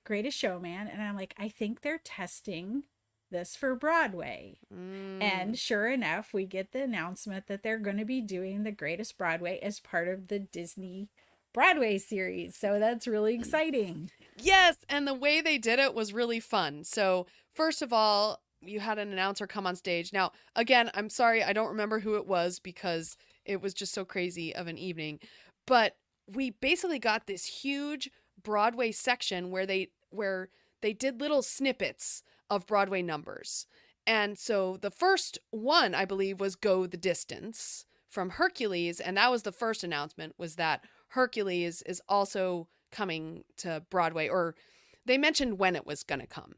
Greatest Showman. And I'm like, I think they're testing this for Broadway. And sure enough, we get the announcement that they're going to be doing the Greatest Broadway as part of the Disney Broadway series. So that's really exciting. Yes, and the way they did it was really fun. So first of all, you had an announcer come on stage. Now, again, I'm sorry, I don't remember who it was because it was just so crazy of an evening. But we basically got this huge Broadway section where they did little snippets of Broadway numbers. And so the first one, I believe, was Go the Distance from Hercules. And that was the first announcement, was that Hercules is also coming to Broadway, or they mentioned when it was going to come.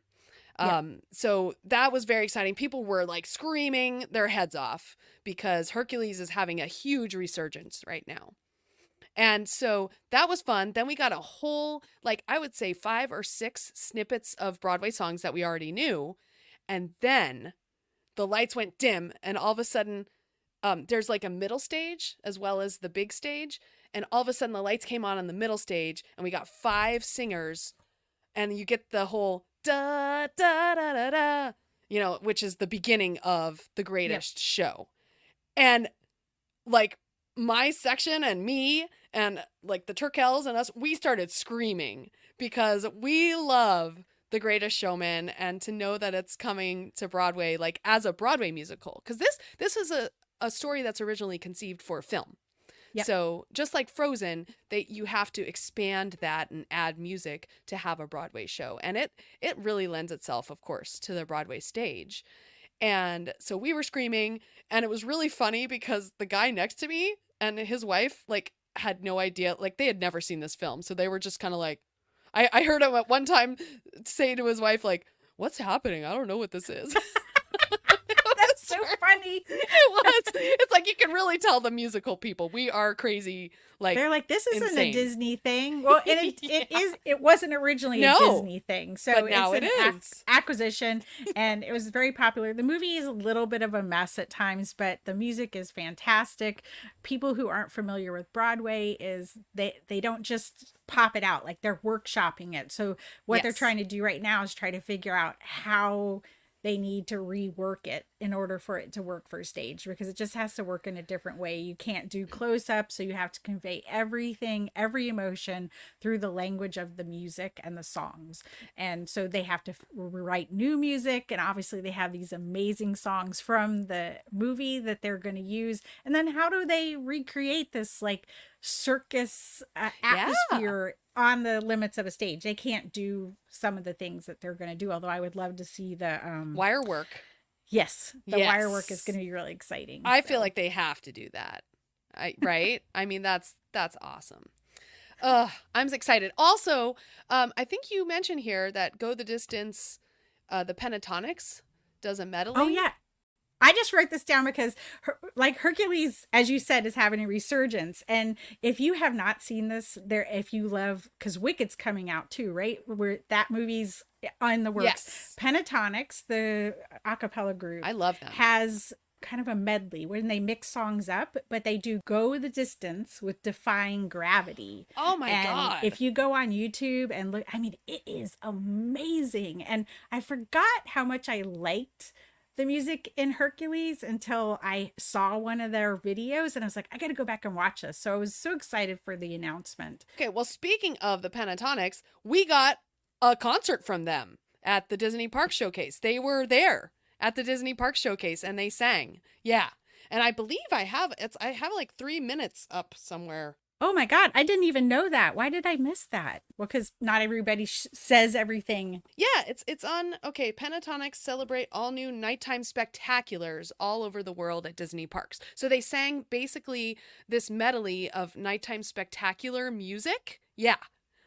So that was very exciting. People were like screaming their heads off because Hercules is having a huge resurgence right now. And so that was fun. Then we got a whole, I would say 5 or 6 snippets of Broadway songs that we already knew. And then the lights went dim, and all of a sudden there's like a middle stage as well as the big stage. And all of a sudden the lights came on the middle stage, and we got 5 singers, and you get the whole da da da da da, which is the beginning of the Greatest Show. And my section and me and the Turkells and us, we started screaming because we love the Greatest Showman, and to know that it's coming to Broadway as a Broadway musical, because this is a story that's originally conceived for film. Yep. So just like Frozen, you have to expand that and add music to have a Broadway show. And it really lends itself, of course, to the Broadway stage. And so we were screaming, and it was really funny because the guy next to me and his wife had no idea, they had never seen this film. So they were just kind of I heard him at one time say to his wife, what's happening? I don't know what this is. That's so funny. It was. It's you can really tell the musical people. We are crazy. They're this isn't insane. A Disney thing. Well, and it wasn't originally a Disney thing. So but now it's an is. Acquisition, and it was very popular. The movie is a little bit of a mess at times, but the music is fantastic. People who aren't familiar with Broadway they don't just pop it out, they're workshopping it. So what they're trying to do right now is try to figure out how they need to rework it in order for it to work for stage, because it just has to work in a different way. You can't do close-up, so you have to convey everything, every emotion through the language of the music and the songs. And so they have to write new music, and obviously they have these amazing songs from the movie that they're going to use. And then how do they recreate this circus atmosphere on the limits of a stage? They can't do some of the things that they're going to do, although I would love to see the wire work. Yes, the wire work is going to be really exciting. I feel like they have to do that. Right? I mean, that's awesome. I'm excited. Also, I think you mentioned here that Go the Distance, the Pentatonics does a medley. Oh yeah. I just wrote this down because Hercules, as you said, is having a resurgence. And if you have not seen this, if you love, because Wicked's coming out too, right? Where that movie's on the works. Yes. Pentatonics, the a cappella group, I love them, has kind of a medley when they mix songs up, but they do Go the Distance with Defying Gravity. Oh my God. If you go on YouTube and look, I mean, it is amazing. And I forgot how much I liked the music in Hercules until I saw one of their videos and I was like, I got to go back and watch this. So I was so excited for the announcement. Okay, well, speaking of the Pentatonics, we got a concert from them at the Disney Park Showcase. They were there at the Disney Park Showcase and they sang. Yeah. And I believe I have like 3 minutes up somewhere. Oh my God, I didn't even know that. Why did I miss that? Well, because not everybody says everything. Yeah, it's on, okay, Pentatonics celebrate all new nighttime spectaculars all over the world at Disney parks. So they sang basically this medley of nighttime spectacular music. Yeah,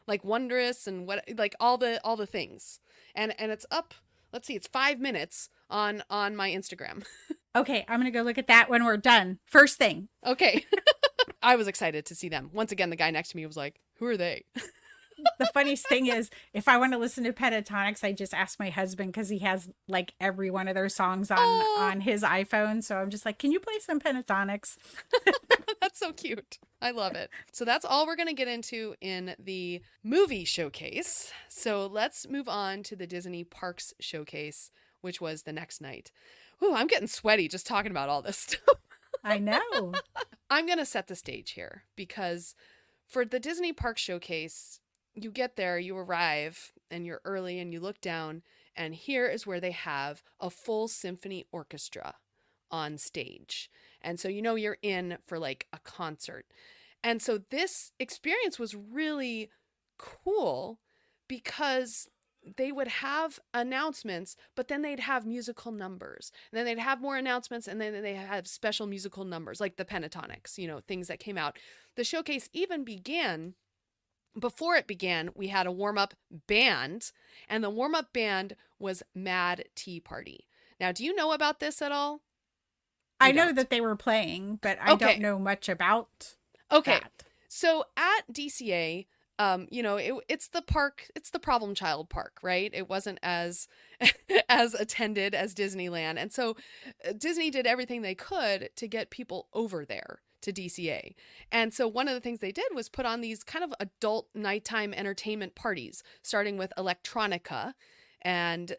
like Wondrous and what, like all the things. And it's up, let's see, it's 5 minutes on my Instagram. Okay, I'm going to go look at that when we're done. First thing. Okay. I was excited to see them. Once again, the guy next to me was like, who are they? The funniest thing is, if I want to listen to Pentatonics, I just ask my husband because he has like every one of their songs on his iPhone. So I'm just like, can you play some Pentatonics? That's so cute. I love it. So that's all we're going to get into in the movie showcase. So let's move on to the Disney Parks showcase, which was the next night. Ooh, I'm getting sweaty just talking about all this stuff. I know. I'm going to set the stage here because for the Disney Park Showcase, you get there, you arrive, and you're early and you look down, and here is where they have a full symphony orchestra on stage. And so you know you're in for like a concert. And so this experience was really cool because they would have announcements, but then they'd have musical numbers. And then they'd have more announcements, and then they have special musical numbers, like the Pentatonics, you know, things that came out. The showcase even began, before it began, we had a warm-up band, and the warm-up band was Mad Tea Party. Now, do you know about this at all? I know that they were playing, but I don't know much about that. So at DCA, you know, it's the park, it's the problem child park, right? It wasn't as attended as Disneyland. And so Disney did everything they could to get people over there to DCA. And so one of the things they did was put on these kind of adult nighttime entertainment parties, starting with electronica. And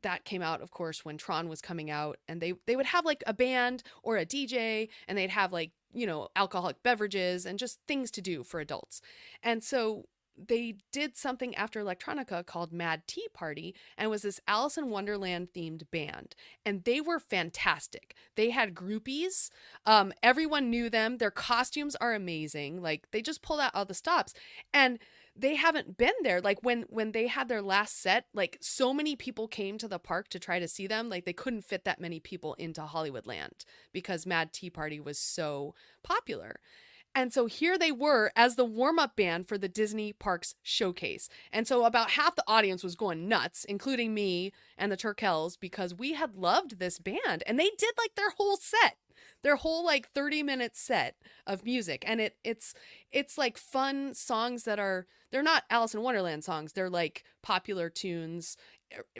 that came out, of course, when Tron was coming out. And they would have like a band or a DJ, and they'd have like, you know, alcoholic beverages and just things to do for adults. And so they did something after electronica called Mad Tea Party, and it was this Alice in Wonderland themed band. And they were fantastic. They had groupies. Everyone knew them. Their costumes are amazing. Like, they just pulled out all the stops. And they haven't been there. Like when they had their last set, like so many people came to the park to try to see them. Like they couldn't fit that many people into Hollywoodland because Mad Tea Party was so popular. And so here they were as the warm-up band for the Disney Parks Showcase. And so about half the audience was going nuts, including me and the Turkells, because we had loved this band. And they did like their whole set. Their whole like 30-minute set of music. And it's like fun songs that are, they're not Alice in Wonderland songs. They're like popular tunes,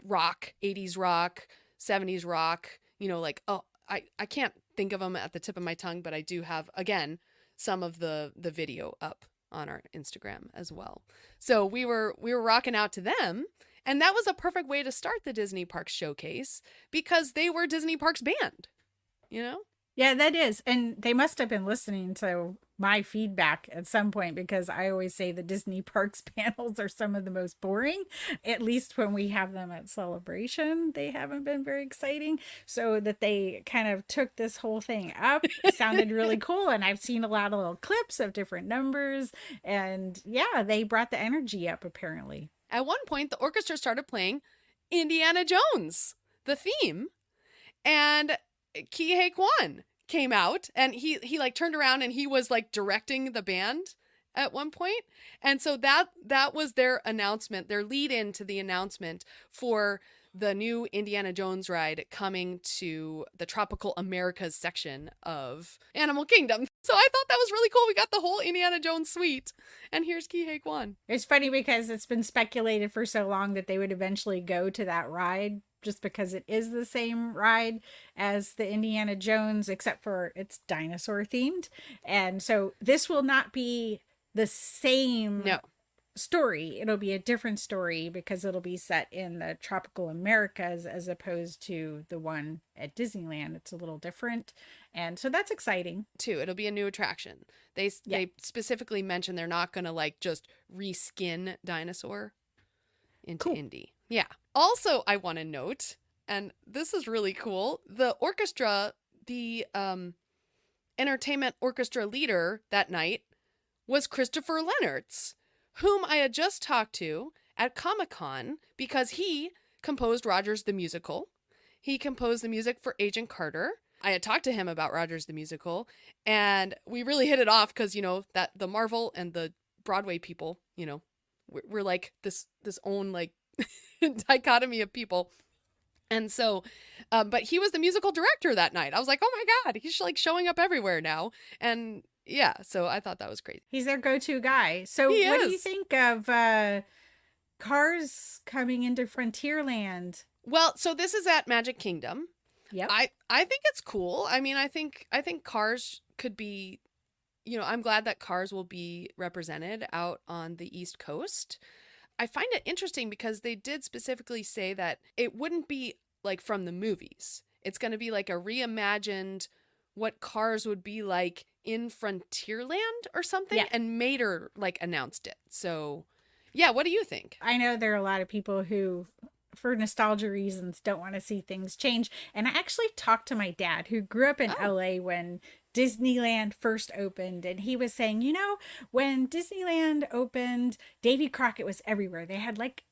rock, 80s rock, 70s rock, you know, like, oh, I can't think of them at the tip of my tongue, but I do have, again, some of the video up on our Instagram as well. So we were rocking out to them. And that was a perfect way to start the Disney Parks Showcase because they were Disney Parks band, you know? Yeah, that is. And they must have been listening to my feedback at some point because I always say the Disney Parks panels are some of the most boring, at least when we have them at Celebration. They haven't been very exciting. So that they kind of took this whole thing up sounded really cool. And I've seen a lot of little clips of different numbers. And yeah, they brought the energy up apparently. At one point, the orchestra started playing Indiana Jones, the theme. And Ki-Hye Kwan came out and he like turned around and he was like directing the band at one point. And so that was their announcement, their lead in to the announcement for the new Indiana Jones ride coming to the Tropical Americas section of Animal Kingdom. So I thought that was really cool. We got the whole Indiana Jones suite. And here's Ki-Hye Kwan. It's funny because it's been speculated for so long that they would eventually go to that ride just because it is the same ride as the Indiana Jones, except for it's dinosaur themed. And so this will not be the same story. It'll be a different story because it'll be set in the tropical Americas as opposed to the one at Disneyland. It's a little different. And so that's exciting too. It'll be a new attraction. They specifically mentioned they're not going to like just reskin dinosaur into Indy. Yeah. Also, I want to note, and this is really cool, the orchestra, the entertainment orchestra leader that night was Christopher Leonards, whom I had just talked to at Comic-Con because he composed Rogers the Musical. He composed the music for Agent Carter. I had talked to him about Rogers the Musical, and we really hit it off because, you know, that the Marvel and the Broadway people, you know, we're like this own like dichotomy of people. And so, but he was the musical director that night. I was like, oh my God, he's like showing up everywhere now. And yeah, so I thought that was crazy. He's their go-to guy. So He what is. do you think of Cars coming into Frontierland? Well, so this is at Magic Kingdom. Yep. I think it's cool. I mean, I think Cars could be, you know, I'm glad that Cars will be represented out on the East Coast. I find it interesting because they did specifically say that it wouldn't be like from the movies. It's going to be like a reimagined what Cars would be like in Frontierland or something. Yeah. And Mater like announced it. So yeah, what do you think? I know there are a lot of people who, for nostalgia reasons, don't want to see things change. And I actually talked to my dad, who grew up in LA when Disneyland first opened, and he was saying, you know, when Disneyland opened, Davy Crockett was everywhere. They had like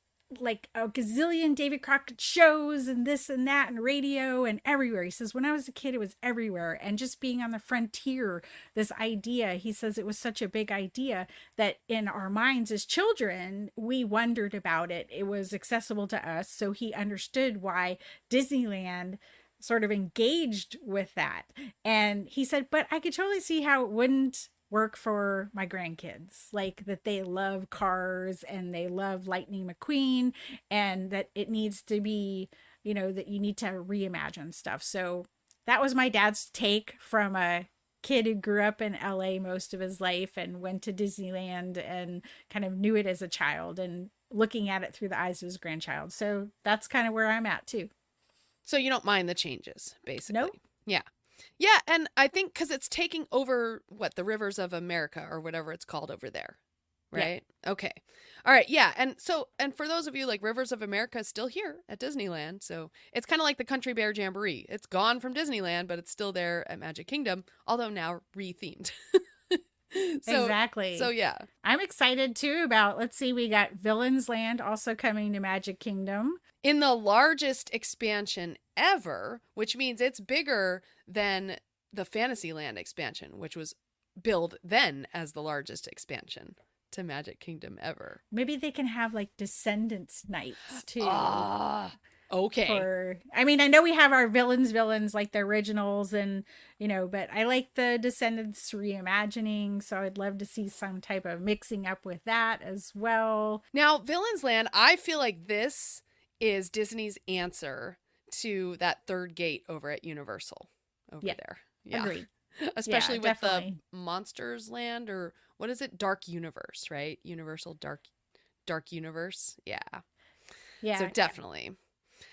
a gazillion Davy Crockett shows and this and that and radio and everywhere. He says, when I was a kid, it was everywhere. And just being on the frontier, this idea, he says it was such a big idea that in our minds as children, we wondered about it. It was accessible to us. So he understood why Disneyland sort of engaged with that. And he said, but I could totally see how it wouldn't work for my grandkids, like that they love Cars and they love Lightning McQueen, and that it needs to be, you know, that you need to reimagine stuff. So that was my dad's take from a kid who grew up in LA most of his life and went to Disneyland and kind of knew it as a child and looking at it through the eyes of his grandchild. So that's kind of where I'm at too. So you don't mind the changes, basically. Nope. Yeah. Yeah, and I think because it's taking over, the Rivers of America or whatever it's called over there, right? Yeah. Okay. All right, yeah. And for those of you, like, Rivers of America is still here at Disneyland. So it's kind of like the Country Bear Jamboree. It's gone from Disneyland, but it's still there at Magic Kingdom, although now re-themed. Exactly. So, yeah. I'm excited, too, about, let's see, we got Villains Land also coming to Magic Kingdom. In the largest expansion ever, which means it's bigger than the Fantasyland expansion, which was billed then as the largest expansion to Magic Kingdom ever. Maybe they can have like Descendants nights too. Okay. I mean, I know we have our villains like the originals, and you know, but I like the Descendants reimagining, so I'd love to see some type of mixing up with that as well. Now, Villains Land, I feel like this is Disney's answer to that third gate over at Universal over there. Yeah. Agreed. Especially with definitely. the Monsters Land, or what is it? Dark Universe, right? Universal Dark Universe. Yeah. Yeah. So definitely.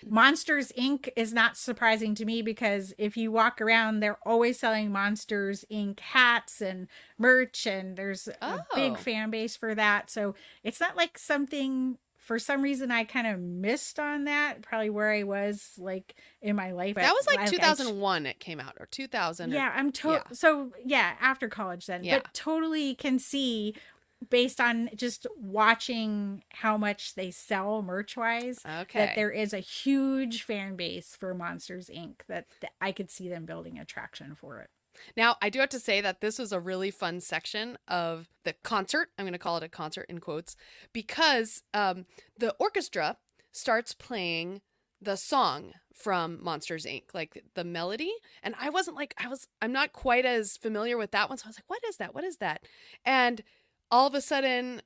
Monsters Inc. is not surprising to me because if you walk around, they're always selling Monsters Inc. hats and merch, and there's a big fan base for that. So it's not like something, for some reason, I kind of missed on that, probably where I was like in my life. That was like 2001 it came out, or 2000. Yeah, so yeah, after college then. Yeah. But totally can see, based on just watching how much they sell merch-wise, that there is a huge fan base for Monsters Inc. that I could see them building a traction for it. Now, I do have to say that this was a really fun section of the concert. I'm going to call it a concert in quotes, because the orchestra starts playing the song from Monsters Inc., like the melody. And I'm not quite as familiar with that one. So I was like, what is that? What is that? And all of a sudden,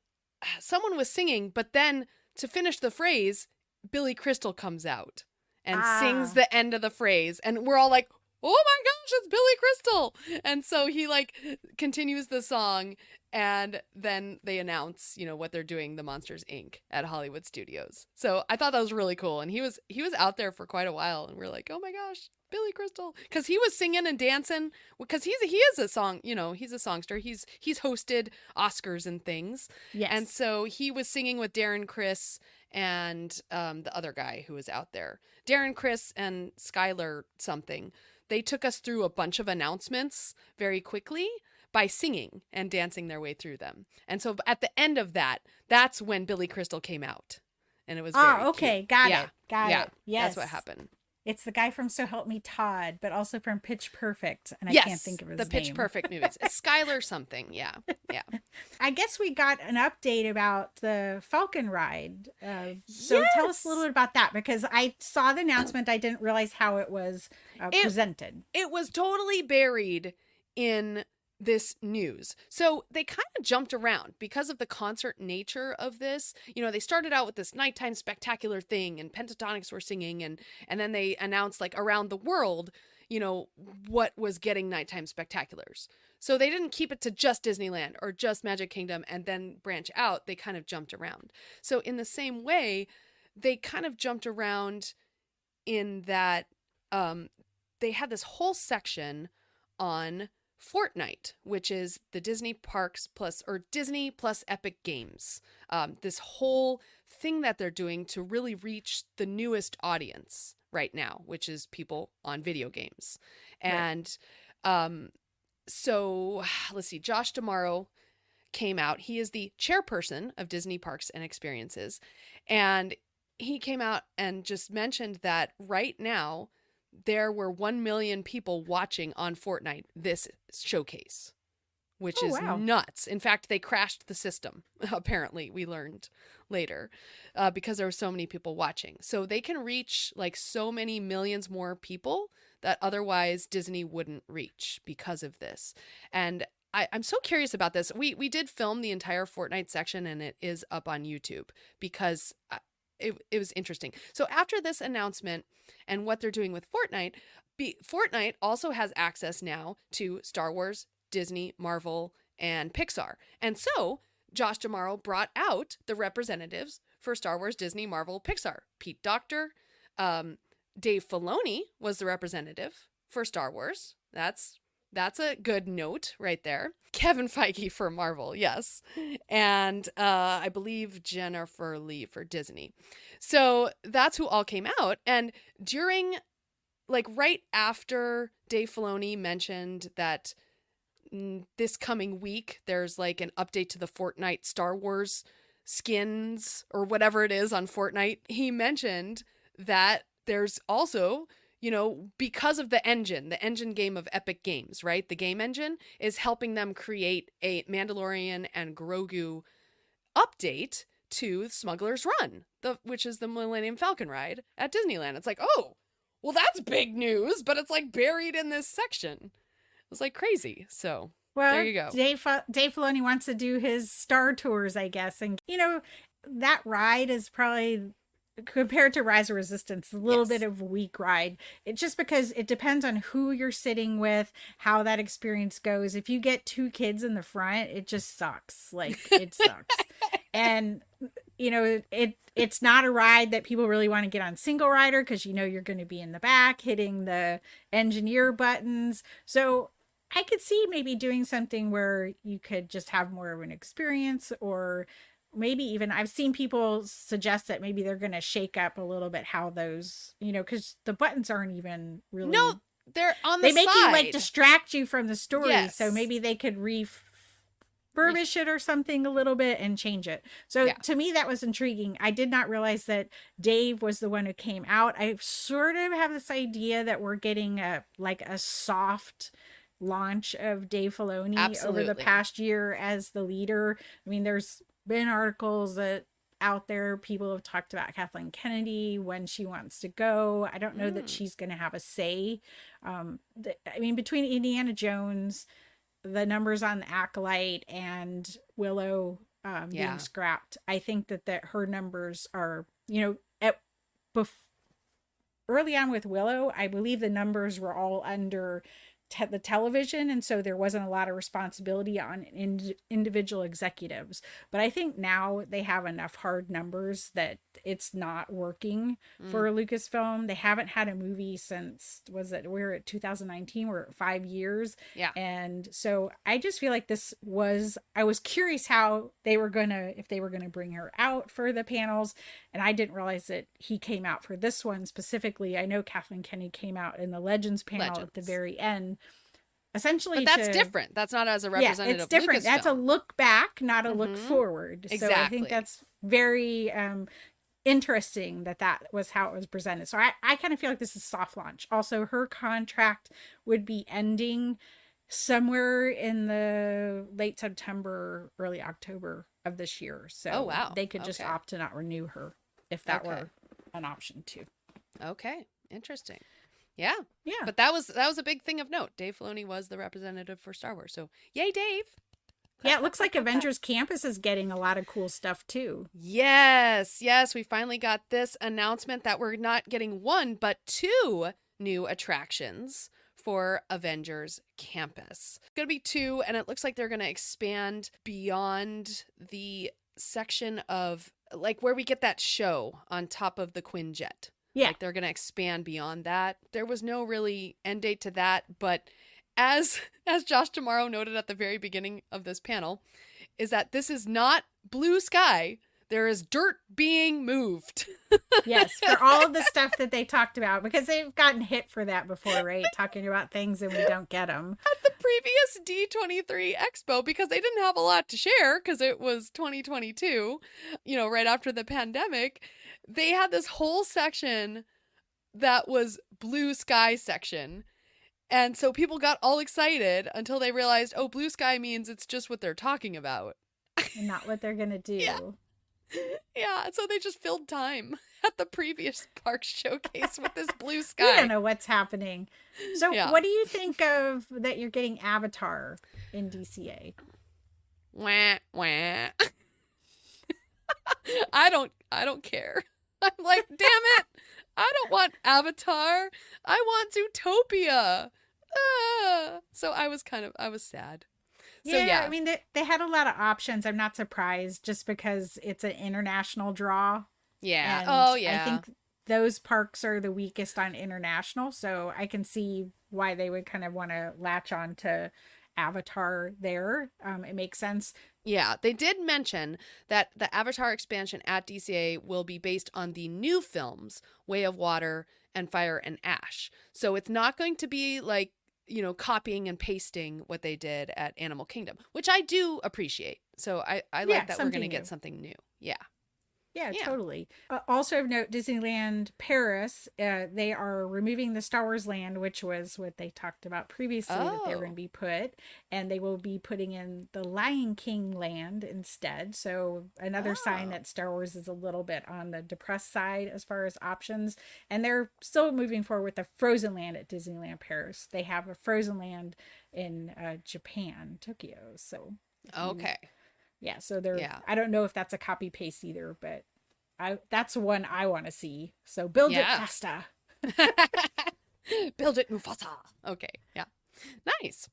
someone was singing, but then to finish the phrase, Billy Crystal comes out. and sings the end of the phrase. And we're all like, oh my gosh, it's Billy Crystal. And so he like continues the song, and then they announce, what they're doing, the Monsters Inc. at Hollywood Studios. So I thought that was really cool. And he was out there for quite a while, and we're like, oh my gosh, Billy Crystal. Because he was singing and dancing, because he is a song, he's a songster. He's hosted Oscars and things. Yes. And so he was singing with Darren Criss and the other guy who was out there. Darren Criss and Skylar something. They took us through a bunch of announcements very quickly by singing and dancing their way through them. And so at the end of that's when Billy Crystal came out. And it was very okay. cute. Got Yeah. it. Got Yeah. it. Yes. That's what happened. It's the guy from So Help Me Todd, but also from Pitch Perfect. And I Yes, can't think of his the name. Pitch Perfect movies. It's Skylar something. Yeah. Yeah. I guess we got an update about the Falcon ride. So tell us a little bit about that, because I saw the announcement. I didn't realize how it was presented. It was totally buried in this news. So they kind of jumped around because of the concert nature of this. They started out with this nighttime spectacular thing, and Pentatonics were singing, and then they announced like around the world, what was getting nighttime spectaculars. So they didn't keep it to just Disneyland or just Magic Kingdom and then branch out. They kind of jumped around. So in the same way, they kind of jumped around in that they had this whole section on Fortnite, which is the Disney Parks Disney plus Epic Games. This whole thing that they're doing to really reach the newest audience right now, which is people on video games. And so let's see, Josh D'Amaro came out. He is the chairperson of Disney Parks and Experiences. And he came out and just mentioned that right now, there were 1 million people watching on Fortnite this showcase, which is nuts. In fact, they crashed the system, apparently, we learned later, because there were so many people watching. So they can reach like so many millions more people that otherwise Disney wouldn't reach because of this. And I'm so curious about this. We did film the entire Fortnite section, and it is up on YouTube because it was interesting. So after this announcement and what they're doing with Fortnite, Fortnite also has access now to Star Wars, Disney, Marvel, and Pixar. And so Josh D'Amaro brought out the representatives for Star Wars, Disney, Marvel, Pixar. Pete Docter, Dave Filoni was the representative for Star Wars. That's a good note right there. Kevin Feige for Marvel, yes. And I believe Jennifer Lee for Disney. So that's who all came out. And during, like right after Dave Filoni mentioned that this coming week, there's like an update to the Fortnite Star Wars skins or whatever it is on Fortnite, he mentioned that there's also, because of the engine game of Epic Games, right? The game engine is helping them create a Mandalorian and Grogu update to Smuggler's Run, which is the Millennium Falcon ride at Disneyland. It's like, oh, well, that's big news, but it's like buried in this section. It was like crazy. So there you go. Dave Filoni wants to do his Star Tours, I guess. And, that ride is probably, compared to Rise of Resistance, a little bit of a weak ride. It's just because it depends on who you're sitting with, how that experience goes. If you get 2 kids in the front, it just sucks. Like, it sucks. And, it's not a ride that people really want to get on single rider because you're going to be in the back hitting the engineer buttons. So I could see maybe doing something where you could just have more of an experience, or maybe even I've seen people suggest that maybe they're going to shake up a little bit how those, because the buttons aren't even really. No, they're on the side. They make you like distract you from the story. Yes. So maybe they could refurbish it or something a little bit and change it. So to me, that was intriguing. I did not realize that Dave was the one who came out. I sort of have this idea that we're getting a soft launch of Dave Filoni over the past year as the leader. I mean, there's been articles that out there, people have talked about Kathleen Kennedy, when she wants to go. I don't know that she's going to have a say. Between Indiana Jones, the numbers on the Acolyte, and Willow being scrapped, I think that her numbers are, early on with Willow, I believe the numbers were all under the television, and so there wasn't a lot of responsibility on individual executives. But I think now they have enough hard numbers that it's not working for Lucasfilm. They haven't had a movie since, we're at 2019, we're at 5 years. Yeah. And so I just feel like I was curious how if they were gonna bring her out for the panels, and I didn't realize that he came out for this one specifically. I know Kathleen Kennedy came out in the Legends panel at the very end. Essentially, but that's different. That's not as a representative. Yeah, it's different. Lucasfilm. That's a look back, not a look forward. Exactly. So I think that's very interesting that was how it was presented. So I kind of feel like this is soft launch. Also, her contract would be ending somewhere in the late September, early October of this year. So they could just opt to not renew her if that were an option too. Okay, interesting. Yeah. Yeah. But that was a big thing of note. Dave Filoni was the representative for Star Wars. So yay, Dave. Yeah, it looks like Avengers Campus is getting a lot of cool stuff too. Yes. We finally got this announcement that we're not getting 1, but 2 new attractions for Avengers Campus. It's going to be 2, and it looks like they're going to expand beyond the section of like where we get that show on top of the Quinjet. Yeah. Like they're going to expand beyond that. There was no really end date to that, but as Josh Tomorrow noted at the very beginning of this panel, is that this is not blue sky. There is dirt being moved. Yes, for all of the stuff that they talked about, because they've gotten hit for that before, right? Talking about things and we don't get them. At the previous D23 Expo, because they didn't have a lot to share because it was 2022, right after the pandemic, they had this whole section that was blue sky section. And so people got all excited until they realized, oh, blue sky means it's just what they're talking about. And not what they're going to do. Yeah, and so they just filled time at the previous park showcase with this blue sky. I don't know what's happening. So what do you think of that you're getting Avatar in DCA? Wah, wah. I don't care. I'm like, damn it. I don't want Avatar. I want Zootopia. So I was sad. So, yeah, I mean, they had a lot of options. I'm not surprised just because it's an international draw. Yeah. And I think those parks are the weakest on international. So I can see why they would kind of want to latch on to Avatar there. It makes sense. Yeah, they did mention that the Avatar expansion at DCA will be based on the new films, Way of Water and Fire and Ash. So it's not going to be like, copying and pasting what they did at Animal Kingdom, which I do appreciate. So I like that we're going to get something new. Yeah. Yeah, totally. Also of note, Disneyland Paris, they are removing the Star Wars land, which was what they talked about previously that they were going to be put, and they will be putting in the Lion King land instead. So another sign that Star Wars is a little bit on the depressed side as far as options, and they're still moving forward with the Frozen land at Disneyland Paris. They have a Frozen land in Japan, Tokyo. So okay. Yeah, so I don't know if that's a copy paste either, but that's one I want to see. So build it faster. Build it Mufasa. Okay, yeah. Nice.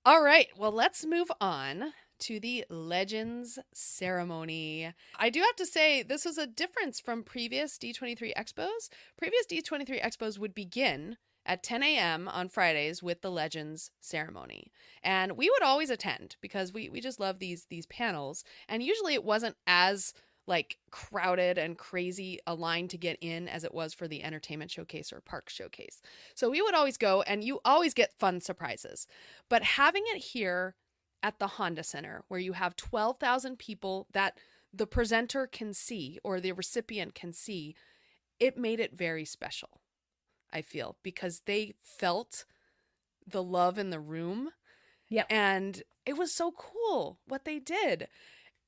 All right, well, let's move on to the Legends Ceremony. I do have to say, this was a difference from previous D23 Expos. Previous D23 Expos would begin at 10 a.m. on Fridays with the Legends Ceremony. And we would always attend because we just love these panels. And usually it wasn't as like crowded and crazy a line to get in as it was for the entertainment showcase or park showcase. So we would always go, and you always get fun surprises. But having it here at the Honda Center, where you have 12,000 people that the presenter can see or the recipient can see, it made it very special. I feel, because they felt the love in the room. Yep. And it was so cool what they did.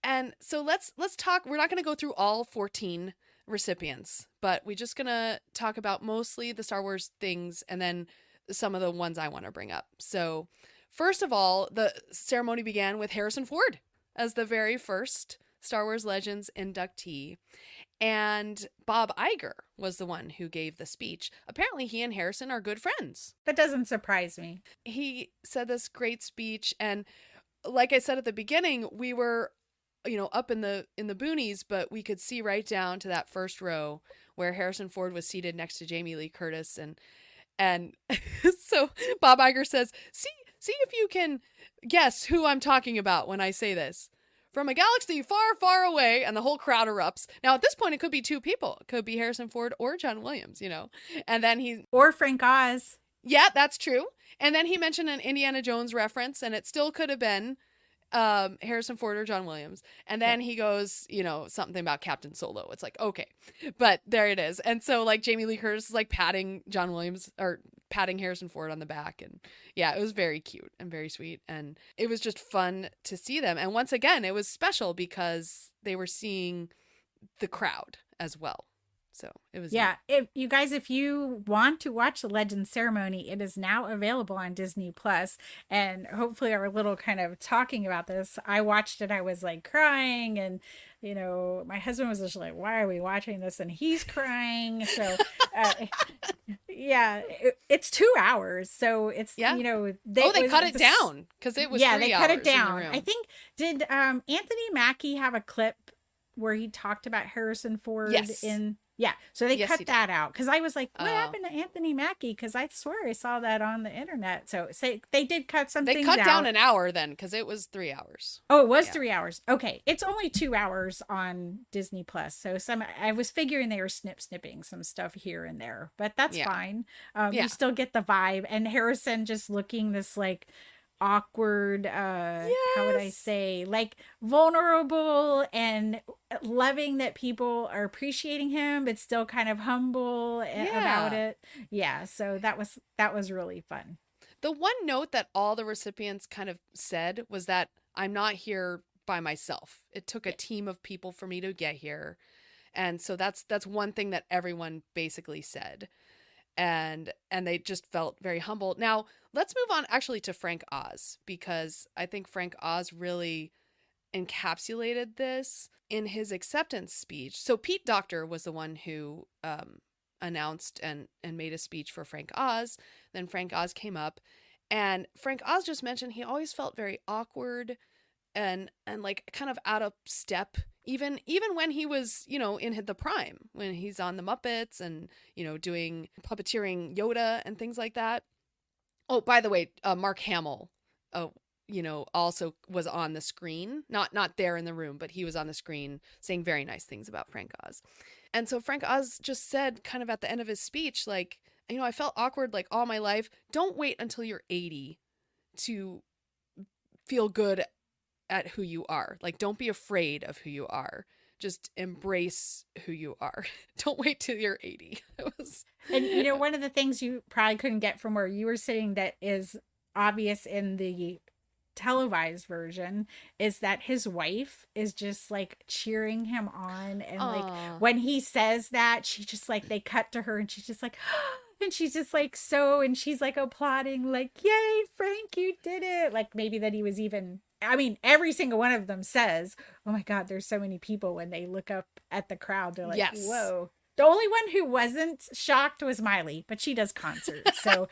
And so let's talk. We're not going to go through all 14 recipients, but we're just going to talk about mostly the Star Wars things and then some of the ones I want to bring up. So first of all, the ceremony began with Harrison Ford as the very first Star Wars Legends inductee. And Bob Iger was the one who gave the speech. Apparently, he and Harrison are good friends. That doesn't surprise me. He said this great speech, and like I said at the beginning, we were, up in the boonies, but we could see right down to that first row where Harrison Ford was seated next to Jamie Lee Curtis, and so Bob Iger says, "See if you can guess who I'm talking about when I say this. From a galaxy far, far away," and the whole crowd erupts. Now, at this point, it could be two people. It could be Harrison Ford or John Williams, And then Or Frank Oz. Yeah, that's true. And then he mentioned an Indiana Jones reference, and it still could have been Harrison Ford or John Williams. And then he goes, something about Captain Solo. It's like, okay. But there it is. And so, like, Jamie Lee Curtis is, like, patting John Williams, or patting Harrison Ford on the back. And yeah, it was very cute and very sweet. And it was just fun to see them. And once again, it was special because they were seeing the crowd as well. So it was neat. If you want to watch the Legends Ceremony, it is now available on Disney Plus. And hopefully our little kind of talking about this, I watched it, I was like crying, and my husband was just like, why are we watching this? And he's crying. So it's 2 hours. So it's they cut it down because it was 3 hours. They cut it down. In the room. I think did Anthony Mackie have a clip where he talked about Harrison Ford in so they cut that out, because I was like, what happened to Anthony Mackie? Because I swear I saw that on the internet. So they did cut some things out. They cut down an hour then, because it was 3 hours. Oh, it was 3 hours. Okay, it's only 2 hours on Disney Plus. So I was figuring they were snipping some stuff here and there, but that's fine. You still get the vibe, and Harrison just looking this like awkward, how would I say, like vulnerable and loving that people are appreciating him, but still kind of humble about it. Yeah, so that was really fun. The one note that all the recipients kind of said was that I'm not here by myself. It took a team of people for me to get here. And so that's one thing that everyone basically said. And they just felt very humble. Now, let's move on actually to Frank Oz, because I think Frank Oz really encapsulated this in his acceptance speech. So Pete Docter was the one who announced and made a speech for Frank Oz. Then Frank Oz came up, and Frank Oz just mentioned he always felt very awkward and like kind of out of step, even when he was, in the prime, when he's on the Muppets and, doing puppeteering Yoda and things like that. Oh, by the way, Mark Hamill, also was on the screen, not there in the room, but he was on the screen saying very nice things about Frank Oz. And so Frank Oz just said kind of at the end of his speech, like, I felt awkward like all my life. Don't wait until you're 80 to feel good at who you are. Like, don't be afraid of who you are. Just embrace who you are. Don't wait till you're 80. And one of the things you probably couldn't get from where you were sitting that is obvious in the televised version is that his wife is just like cheering him on, and like when he says that, she just like, they cut to her and she's just like and she's just like and she's like applauding, like, yay, Frank, you did it. Like, maybe that he was even, I mean, every single one of them says, oh my God, there's so many people. When they look up at the crowd, they're like, yes. Whoa. The only one who wasn't shocked was Miley, but she does concerts. So,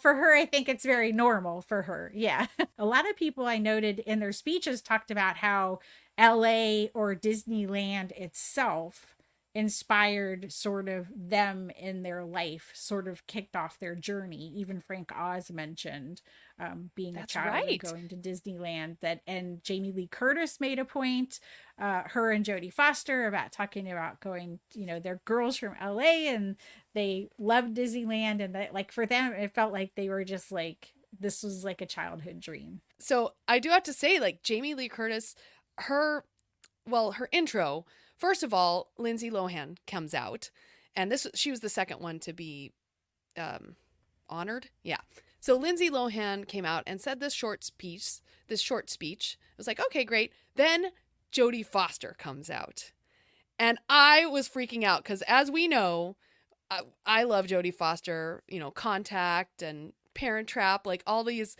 for her, I think it's very normal for her. Yeah. A lot of people I noted in their speeches talked about how LA or Disneyland itself inspired sort of them in their life, sort of kicked off their journey. Even Frank Oz mentioned being a child and going to Disneyland. And Jamie Lee Curtis made a point, her and Jodie Foster, about talking about going, they're girls from LA and they loved Disneyland, and that, like, for them it felt like they were just like, this was like a childhood dream. So I do have to say, like, Jamie Lee Curtis, her intro, first of all, Lindsay Lohan comes out, and she was the second one to be honored. Yeah. So Lindsay Lohan came out and said this short speech. It was like, okay, great. Then Jodie Foster comes out, and I was freaking out because, as we know, I love Jodie Foster. Contact and Parent Trap, like all these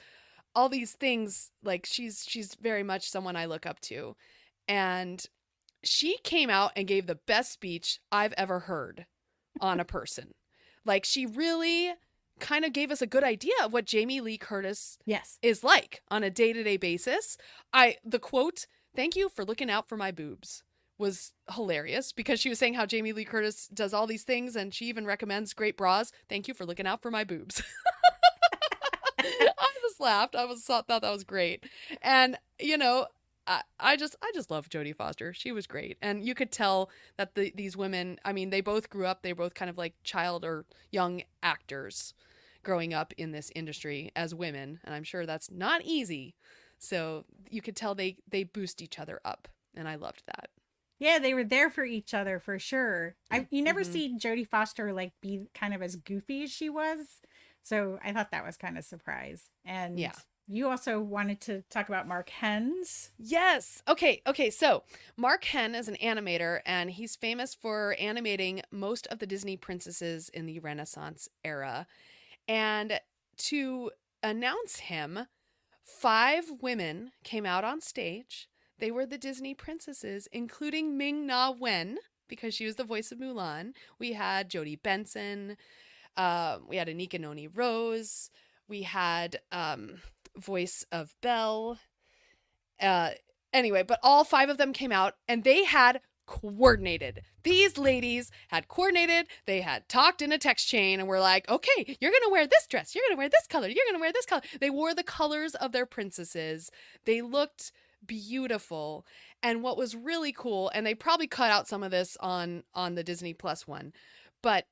things. Like, she's very much someone I look up to. And she came out and gave the best speech I've ever heard on a person. Like, she really kind of gave us a good idea of what Jamie Lee Curtis is like on a day-to-day basis. The quote, "Thank you for looking out for my boobs," was hilarious because she was saying how Jamie Lee Curtis does all these things and she even recommends great bras. Thank you for looking out for my boobs. I just laughed. Thought that was great. And, you know, I just love Jodie Foster. She was great. And you could tell that these women, I mean, they both grew up, they were both kind of like child or young actors growing up in this industry as women. And I'm sure that's not easy. So you could tell they boost each other up. And I loved that. Yeah, they were there for each other for sure. You never see Jodie Foster like be kind of as goofy as she was. So I thought that was kind of a surprise. And yeah. You also wanted to talk about Mark Hens. Yes. Okay. So Mark Hen is an animator, and he's famous for animating most of the Disney princesses in the Renaissance era. And to announce him, 5 women came out on stage. They were the Disney princesses, including Ming-Na Wen, because she was the voice of Mulan. We had Jodie Benson. We had Anika Noni Rose. We had voice of Belle. Anyway, but all 5 of them came out and they had coordinated. These ladies had coordinated. They had talked in a text chain and were like, okay, you're going to wear this dress. You're going to wear this color. You're going to wear this color. They wore the colors of their princesses. They looked beautiful. And what was really cool, and they probably cut out some of this on the Disney Plus one, but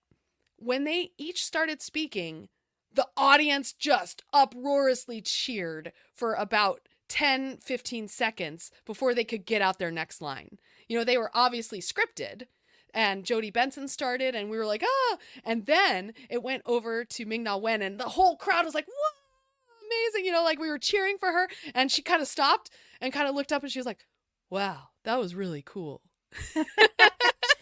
when they each started speaking, the audience just uproariously cheered for about 10, 15 seconds before they could get out their next line. You know, they were obviously scripted, and Jodie Benson started, and we were like, ah! And then it went over to Ming-Na Wen, and the whole crowd was like, whoa, amazing! You know, like we were cheering for her, and she kind of stopped and kind of looked up, and she was like, wow, that was really cool.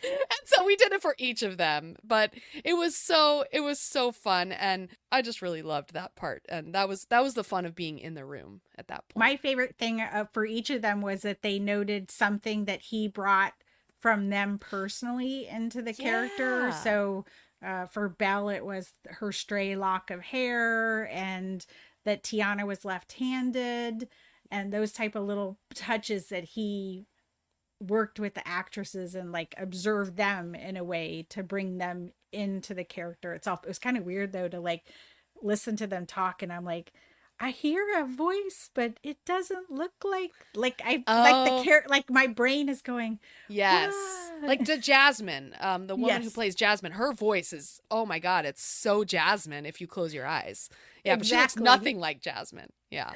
And so we did it for each of them, but it was so fun, and I just really loved that part, and that was the fun of being in the room at that point. My favorite thing for each of them was that they noted something that he brought from them personally into the character. So for Belle, it was her stray lock of hair, and that Tiana was left-handed, and those type of little touches that he worked with the actresses and like observed them in a way to bring them into the character itself. It was kind of weird though to like listen to them talk, and I'm like, I hear a voice, but it doesn't look like like the character. Like my brain is going, yes, what? Like to Jasmine, the woman who plays Jasmine. Her voice is, oh my god, it's so Jasmine if you close your eyes. Yeah, exactly. But she looks nothing like Jasmine. Yeah.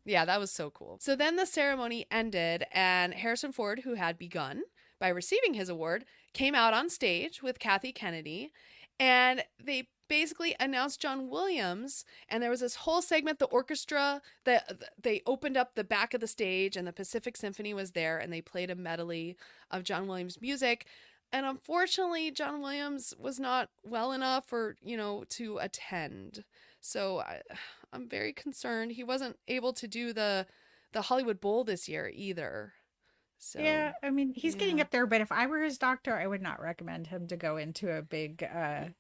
Yeah, that was so cool. So then the ceremony ended, and Harrison Ford, who had begun by receiving his award, came out on stage with Kathy Kennedy, and they basically announced John Williams, and there was this whole segment, the orchestra, they opened up the back of the stage, and the Pacific Symphony was there, and they played a medley of John Williams music. And unfortunately, John Williams was not well enough to attend. So I'm very concerned. He wasn't able to do the Hollywood Bowl this year either. So yeah, I mean, he's getting up there, but if I were his doctor, I would not recommend him to go into a big end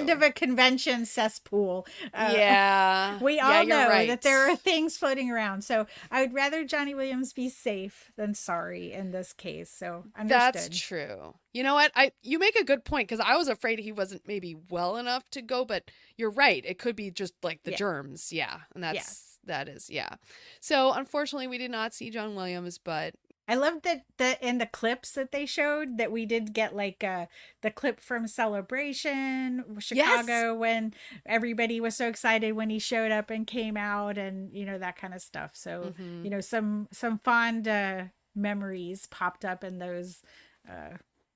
of a convention cesspool. We all know that there are things floating around. So I would rather Johnny Williams be safe than sorry in this case. So understood. That's true. You know what? You make a good point, because I was afraid he wasn't maybe well enough to go, but you're right. It could be just like the germs. Yeah. And that is. So unfortunately we did not see John Williams, but I loved that in the clips that they showed that we did get like the clip from Celebration Chicago when everybody was so excited when he showed up and came out, and that kind of stuff. So some fond memories popped up in those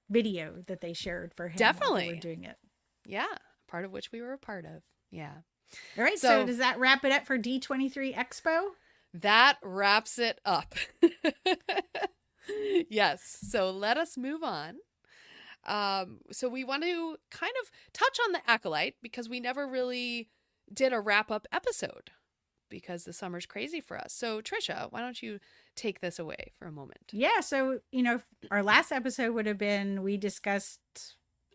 video that they shared for him. Definitely, while they were doing it. Yeah, part of which we were a part of. Yeah. All right. So does that wrap it up for D23 Expo? That wraps it up. Yes. So let us move on. So we want to kind of touch on the Acolyte, because we never really did a wrap-up episode because the summer's crazy for us. So Tricia, why don't you take this away for a moment? Yeah, so, our last episode would have been, we discussed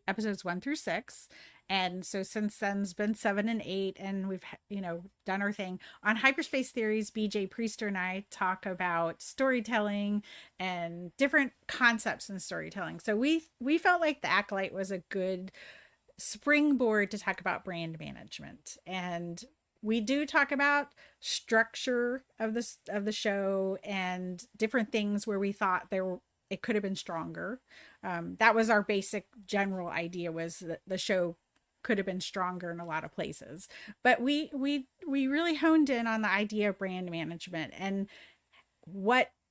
episodes 1 through 6. And so since then it's been 7 and 8, and we've, done our thing. On Hyperspace Theories, BJ Priester and I talk about storytelling and different concepts in storytelling. So we felt like the Acolyte was a good springboard to talk about brand management. And we do talk about structure of the show and different things where we thought it could have been stronger. That was our basic general idea, was that the show could have been stronger in a lot of places. But we really honed in on the idea of brand management and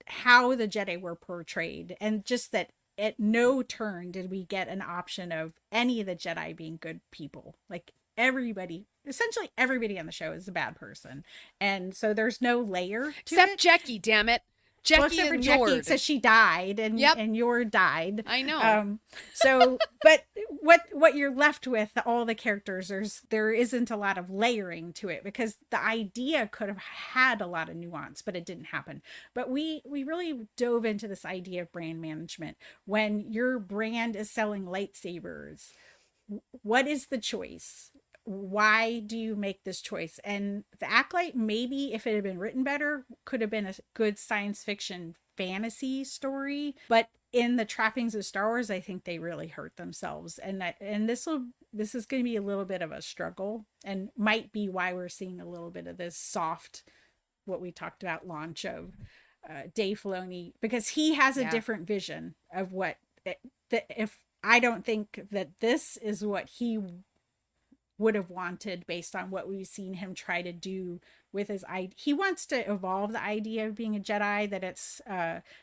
how the Jedi were portrayed, and just that at no turn did we get an option of any of the Jedi being good people. Like essentially everybody on the show is a bad person. And so there's no layer to Except it. Jackie, damn it. Jackie except for and Jackie, Yord. except she died, and Yep. and Yord died. I know. So, but what you're left with, all the characters, there isn't a lot of layering to it, because the idea could have had a lot of nuance, but it didn't happen. But we really dove into this idea of brand management. When your brand is selling lightsabers, what is the choice? Why do you make this choice? And the Acolyte, maybe if it had been written better, could have been a good science fiction fantasy story. But in the trappings of Star Wars, I think they really hurt themselves. And this is going to be a little bit of a struggle, and might be why we're seeing a little bit of this soft, what we talked about, launch of Dave Filoni, because he has a different vision of if I don't think that this is what he would have wanted based on what we've seen him try to do with his idea. He wants to evolve the idea of being a Jedi, that it's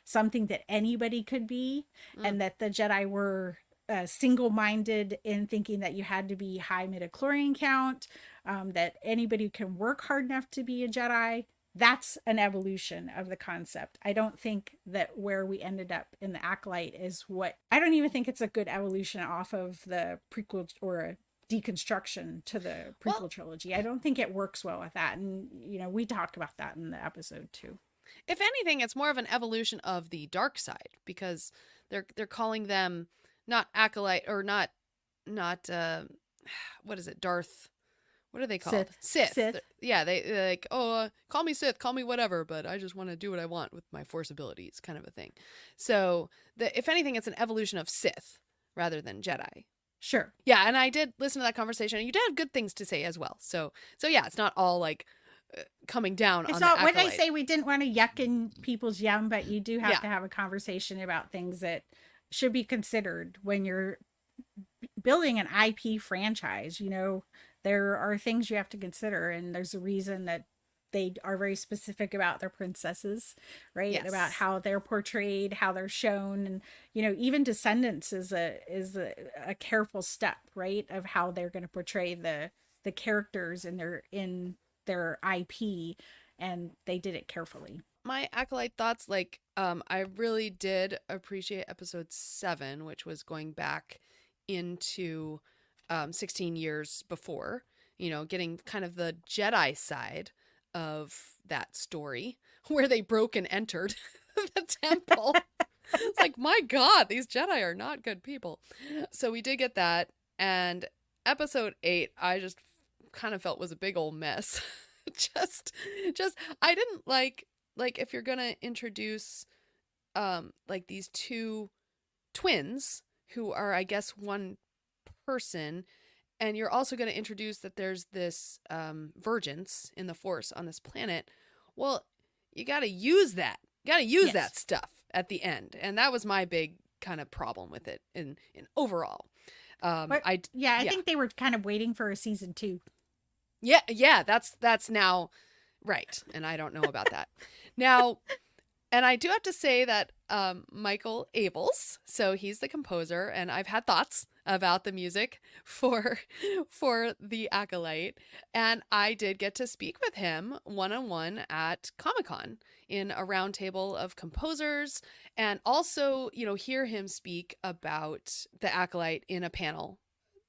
something that anybody could be, and that the Jedi were single-minded in thinking that you had to be high midichlorian count, that anybody can work hard enough to be a Jedi. That's an evolution of the concept. I don't think that where we ended up in the Acolyte is I don't even think it's a good evolution off of the prequel or a deconstruction to the prequel trilogy. I don't think it works well with that. And, we talked about that in the episode too. If anything, it's more of an evolution of the dark side, because they're calling them not Acolyte, or not what is it? Darth. What are they called? Sith. Yeah, they're like, call me Sith, call me whatever, but I just want to do what I want with my Force abilities, kind of a thing. So, if anything, it's an evolution of Sith rather than Jedi. Sure. Yeah, and I did listen to that conversation, and you did have good things to say as well. So yeah, it's not all like coming down it's on not the when I Acolyte. say we didn't want to yuck in people's yum, but you do have to have a conversation about things that should be considered when you're building an IP franchise. There are things you have to consider, and there's a reason that they are very specific about their princesses, right? Yes. About how they're portrayed, how they're shown. And, even Descendants is a careful step, right? Of how they're going to portray the characters in their IP, and they did it carefully. My Acolyte thoughts, I really did appreciate episode 7, which was going back into 16 years before, getting kind of the Jedi side of that story, where they broke and entered the temple. It's like, my God, these Jedi are not good people. So we did get that. And episode 8, I just kind of felt was a big old mess. just I didn't like if you're gonna introduce these two twins who are, I guess, one person, and you're also going to introduce that there's this vergence in the Force on this planet. Well, you got to use that. You got to use that stuff at the end. And that was my big kind of problem with it in overall. I think they were kind of waiting for a season 2. Yeah, that's now right. And I don't know about that. Now, and I do have to say that Michael Abels, so he's the composer, and I've had thoughts about the music for the Acolyte, and I did get to speak with him one-on-one at Comic-Con in a round table of composers, and also, hear him speak about the Acolyte in a panel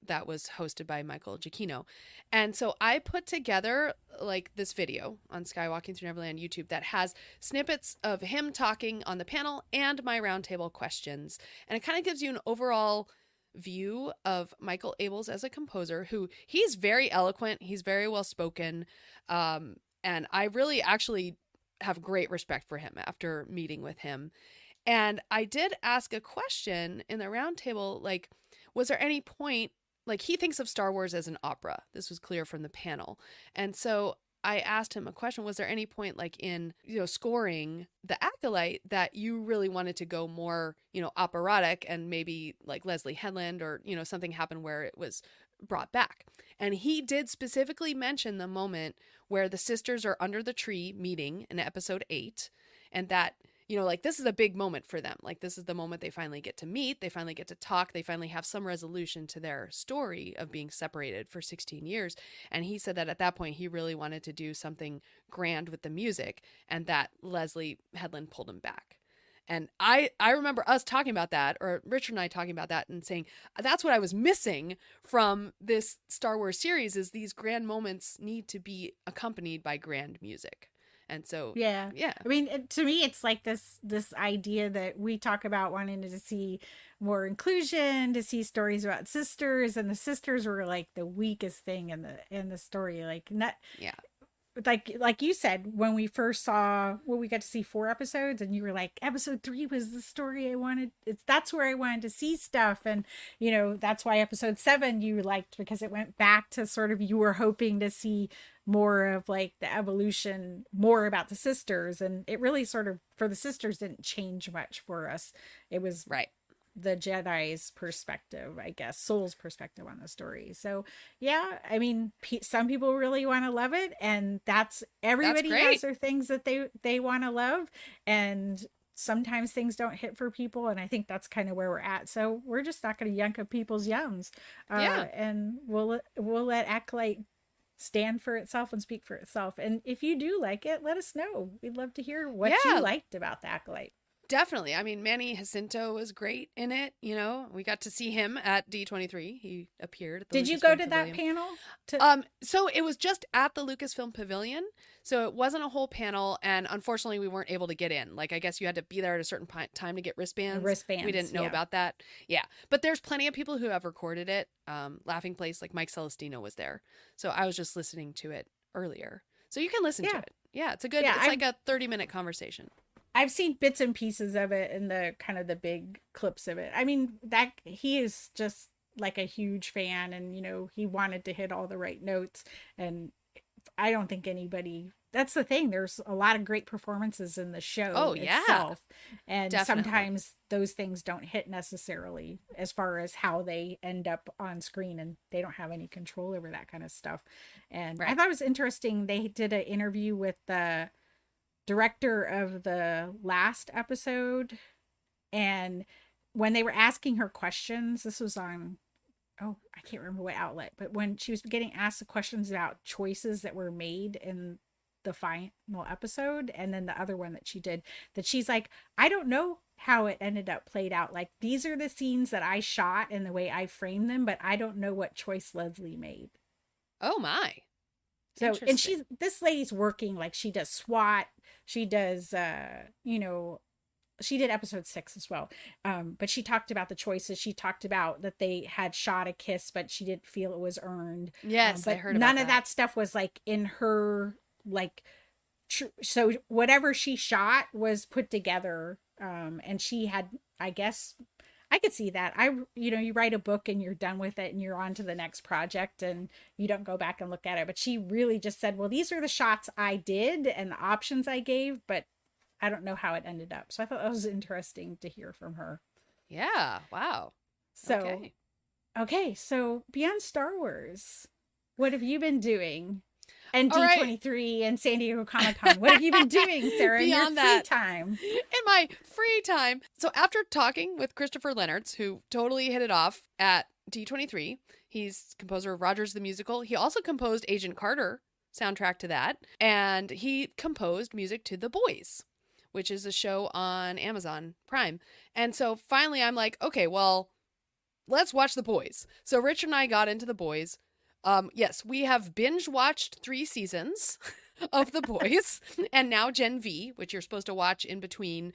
that was hosted by Michael Giacchino. And so I put together like this video on Skywalking Through Neverland YouTube that has snippets of him talking on the panel and my roundtable questions. And it kind of gives you an overall view of Michael Abels as a composer who he's very eloquent. He's very well spoken. And I really actually have great respect for him after meeting with him. And I did ask a question in the roundtable, like, was there any point, like, he thinks of Star Wars as an opera. This was clear from the panel. And so I asked him a question, was there any point, like, in, scoring the Acolyte that you really wanted to go more, operatic and maybe like Leslie Headland or, something happened where it was brought back. And he did specifically mention the moment where the sisters are under the tree meeting in episode 8, and that, this is a big moment for them. Like, this is the moment they finally get to meet. They finally get to talk. They finally have some resolution to their story of being separated for 16 years. And he said that at that point, he really wanted to do something grand with the music, and that Leslie Headland pulled him back. And I remember us talking about that, or Richard and I talking about that, and saying, that's what I was missing from this Star Wars series, is these grand moments need to be accompanied by grand music. And so, yeah. I mean, to me, it's like this idea that we talk about wanting to see more inclusion, to see stories about sisters, and the sisters were like the weakest thing in the story. Like, not, like you said, when we first saw, we got to see 4 episodes, and you were like, episode 3 was the story I wanted. That's where I wanted to see stuff. And, that's why episode 7 you liked, because it went back to sort of, you were hoping to see more of like the evolution, more about the sisters. And it really sort of, for the sisters, didn't change much for us. It was the Jedi's perspective, I guess, Soul's perspective on the story. So yeah, I mean, some people really want to love it, and everybody has their things that they want to love, and sometimes things don't hit for people, and I think that's kind of where we're at. So we're just not going to yank up people's yums, and we'll let Acolyte stand for itself and speak for itself. And if you do like it, let us know. We'd love to hear what you liked about the Acolyte. Definitely. I mean, Manny Jacinto was great in it. We got to see him at D23. He appeared at the Did you go to that panel? So it was just at the Lucasfilm Pavilion. So it wasn't a whole panel, and unfortunately we weren't able to get in. Like, I guess you had to be there at a certain time to get wristbands. We didn't know about that. Yeah. But there's plenty of people who have recorded it. Laughing Place, like Mike Celestino was there. So I was just listening to it earlier. So you can listen to it. Yeah, it's like a 30-minute conversation. I've seen bits and pieces of it and the kind of the big clips of it. I mean, that he is just like a huge fan, and he wanted to hit all the right notes, and I don't think anybody, that's the thing, there's a lot of great performances in the show itself, and sometimes those things don't hit necessarily as far as how they end up on screen, and they don't have any control over that kind of stuff. And I thought it was interesting, they did an interview with the director of the last episode, and when they were asking her questions, this was on, I can't remember what outlet, but when she was getting asked the questions about choices that were made in the final episode, and then the other one that she did, that she's like, I don't know how it ended up played out. Like, these are the scenes that I shot and the way I framed them, but I don't know what choice Leslie made. Oh my. So, and this lady's working, like, she does SWAT, she does, she did episode 6 as well. But she talked about the choices. She talked about that they had shot a kiss, but she didn't feel it was earned. Yes, but I heard about none of that stuff was like in her, like, so whatever she shot was put together. And she had, I guess, I could see that. You write a book and you're done with it and you're on to the next project and you don't go back and look at it. But she really just said, well, these are the shots I did and the options I gave, but I don't know how it ended up. So I thought that was interesting to hear from her. Yeah. Wow. So, okay. So beyond Star Wars, what have you been doing? And D23 and San Diego Comic-Con. What have you been doing, Sarah, in your free time? In my free time. So after talking with Christopher Leonards, who totally hit it off at D23, he's composer of Rogers the Musical. He also composed Agent Carter soundtrack to that. And he composed music to The Boys, which is a show on Amazon Prime. And so finally I'm like, okay, well, let's watch The Boys. So Richard and I got into The Boys. Yes, we have binge watched 3 seasons of The Boys, and now Gen V, which you're supposed to watch in between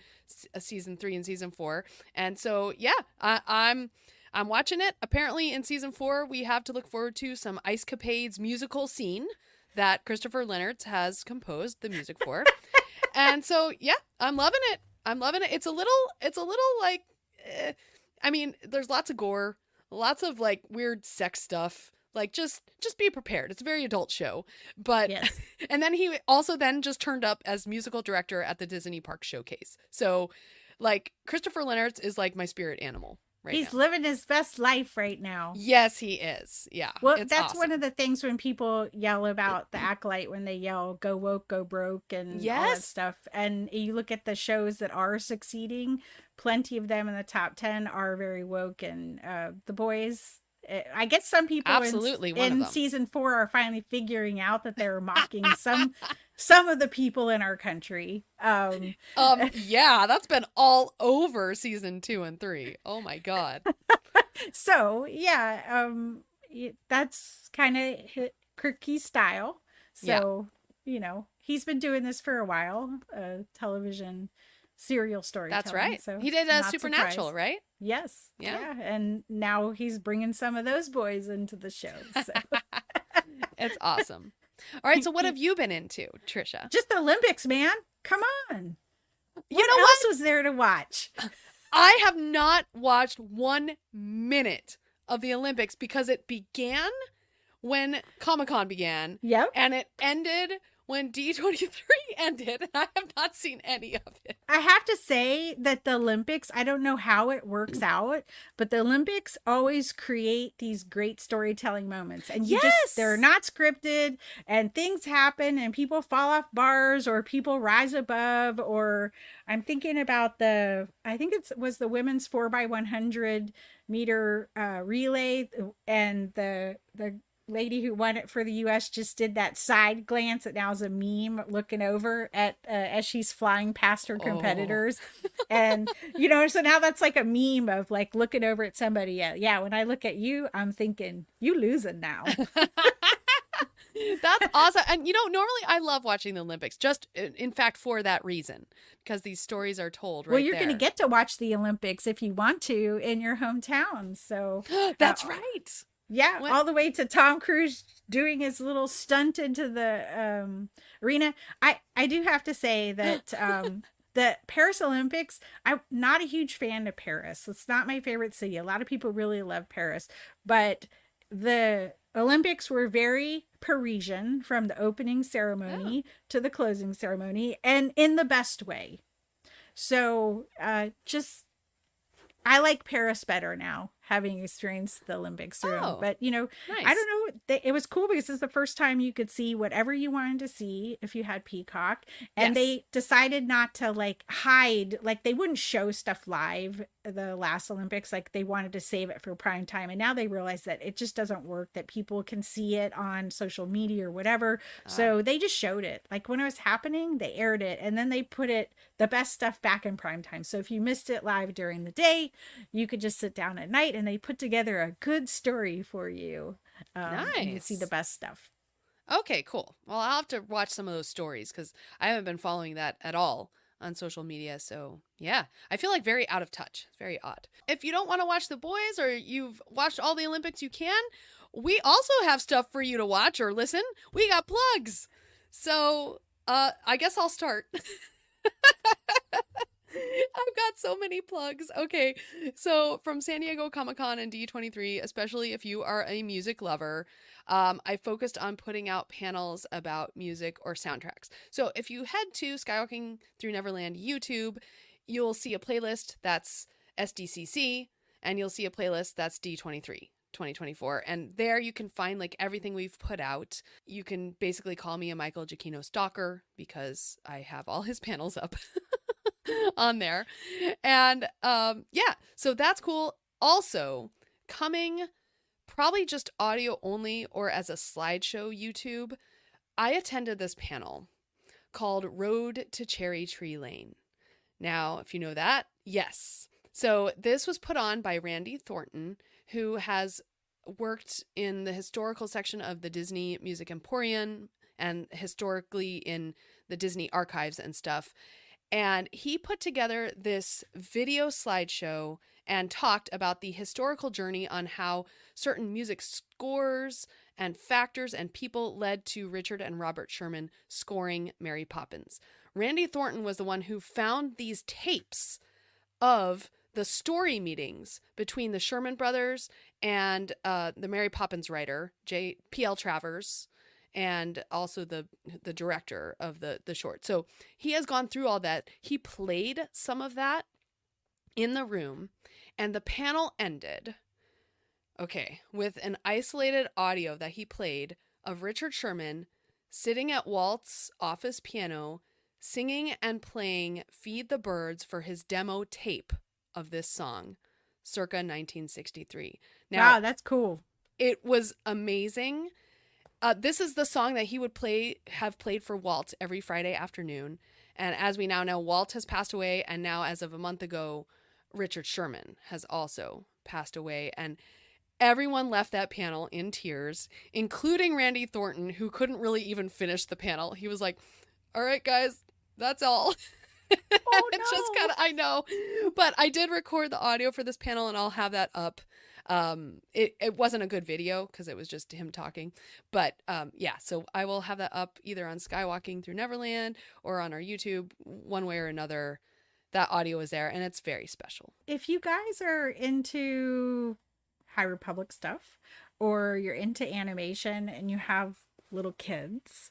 season 3 and season 4. And so, yeah, I'm watching it. Apparently, in season 4, we have to look forward to some Ice Capades musical scene that Christopher Leonard has composed the music for. And so, yeah, I'm loving it. It's a little like, I mean, there's lots of gore, lots of like weird sex stuff. Like, just be prepared. It's a very adult show. But, Yes. And then he also then just turned up as musical director at the Disney Park Showcase. So, like, Christopher Leonard is like my spirit animal right He's now. living his best life right now. Yes, he is. Yeah. Well, it's that's awesome. one of the things when people yell about the Acolyte, when they yell, go woke, go broke, and all that Yes. stuff. And you look at the shows that are succeeding, plenty of them in the top 10 are very woke. And The Boys, I guess some people Absolutely one of in them. season 4 are finally figuring out that they're mocking some of the people in our country. Yeah, that's been all over season 2 and 3. Oh my God. So yeah, that's kind of Kirky's style. So he's been doing this for a while, television serial storytelling. That's right. So He did not Supernatural, surprised. right? Yes. Yeah. And now he's bringing some of those boys into the show. So. It's awesome. All right, so what have you been into, Tricia? Just the Olympics, man. Come on. You know what what? else was there to watch? I have not watched 1 minute of the Olympics because it began when Comic-Con began. Yep. And it ended when D23 ended, and I have not seen any of it. I have to say that the Olympics, I don't know how it works out, but the Olympics always create these great storytelling moments. And they're not scripted, and things happen, and people fall off bars, or people rise above, or I'm thinking about I think it was the women's 4x100 meter relay, and the lady who won it for the U.S. just did that side glance that now is a meme, looking over at as she's flying past her competitors. And so now that's like a meme of like looking over at somebody. Yeah, when I look at you, I'm thinking you losing now. That's awesome. And normally I love watching the Olympics, just in fact for that reason, because these stories are told right. Well, you're there. going to get to watch the Olympics if you want to in your hometown. So that's right. Yeah, all the way to Tom Cruise doing his little stunt into the arena. I do have to say that the Paris Olympics, I'm not a huge fan of Paris. It's not my favorite city. A lot of people really love Paris, but the Olympics were very Parisian from the opening ceremony to the closing ceremony, and in the best way. So I like Paris better now, having experienced the Olympics through. But, nice. I don't know. It was cool because it's the first time you could see whatever you wanted to see if you had Peacock. And they decided not to hide, they wouldn't show stuff live the last Olympics. They wanted to save it for prime time. And now they realize that it just doesn't work, that people can see it on social media or whatever. So they just showed it. When it was happening, they aired it. And then they put the best stuff back in prime time. So if you missed it live during the day, you could just sit down at night, and they put together a good story for you. Nice. And you see the best stuff. Okay, cool. Well, I'll have to watch some of those stories because I haven't been following that at all on social media. So yeah, I feel very out of touch. It's very odd. If you don't want to watch The Boys, or you've watched all the Olympics you can, we also have stuff for you to watch or listen. We got plugs. So I guess I'll start. I've got so many plugs. Okay, so from San Diego Comic-Con and D23, especially if you are a music lover, I focused on putting out panels about music or soundtracks. So if you head to Skywalking Through Neverland YouTube, you'll see a playlist that's SDCC, and you'll see a playlist that's D23 2024. And there you can find everything we've put out. You can basically call me a Michael Giacchino stalker because I have all his panels up on there. And so that's cool. Also, coming probably just audio only or as a slideshow YouTube, I attended this panel called Road to Cherry Tree Lane. Now, if you know that, yes. So this was put on by Randy Thornton, who has worked in the historical section of the Disney Music Emporium and historically in the Disney archives and stuff. And he put together this video slideshow and talked about the historical journey on how certain music scores and factors and people led to Richard and Robert Sherman scoring Mary Poppins. Randy Thornton was the one who found these tapes of the story meetings between the Sherman brothers and the Mary Poppins writer, P.L. Travers, and also the director of the short. So he has gone through all that. He played some of that in the room, and the panel ended, with an isolated audio that he played of Richard Sherman sitting at Walt's office piano, singing and playing Feed the Birds for his demo tape of this song, circa 1963. Now, wow, that's cool. It was amazing. This is the song that he would have played for Walt every Friday afternoon. And as we now know, Walt has passed away. And now, as of a month ago, Richard Sherman has also passed away. And everyone left that panel in tears, including Randy Thornton, who couldn't really even finish the panel. He was like, all right, guys, that's all. Oh, It's just kind of, I know. But I did record the audio for this panel, and I'll have that up. It wasn't a good video because it was just him talking, but so I will have that up either on Skywalking Through Neverland or on our YouTube. One way or another, that audio is there, and it's very special. If you guys are into High Republic stuff, or you're into animation and you have little kids,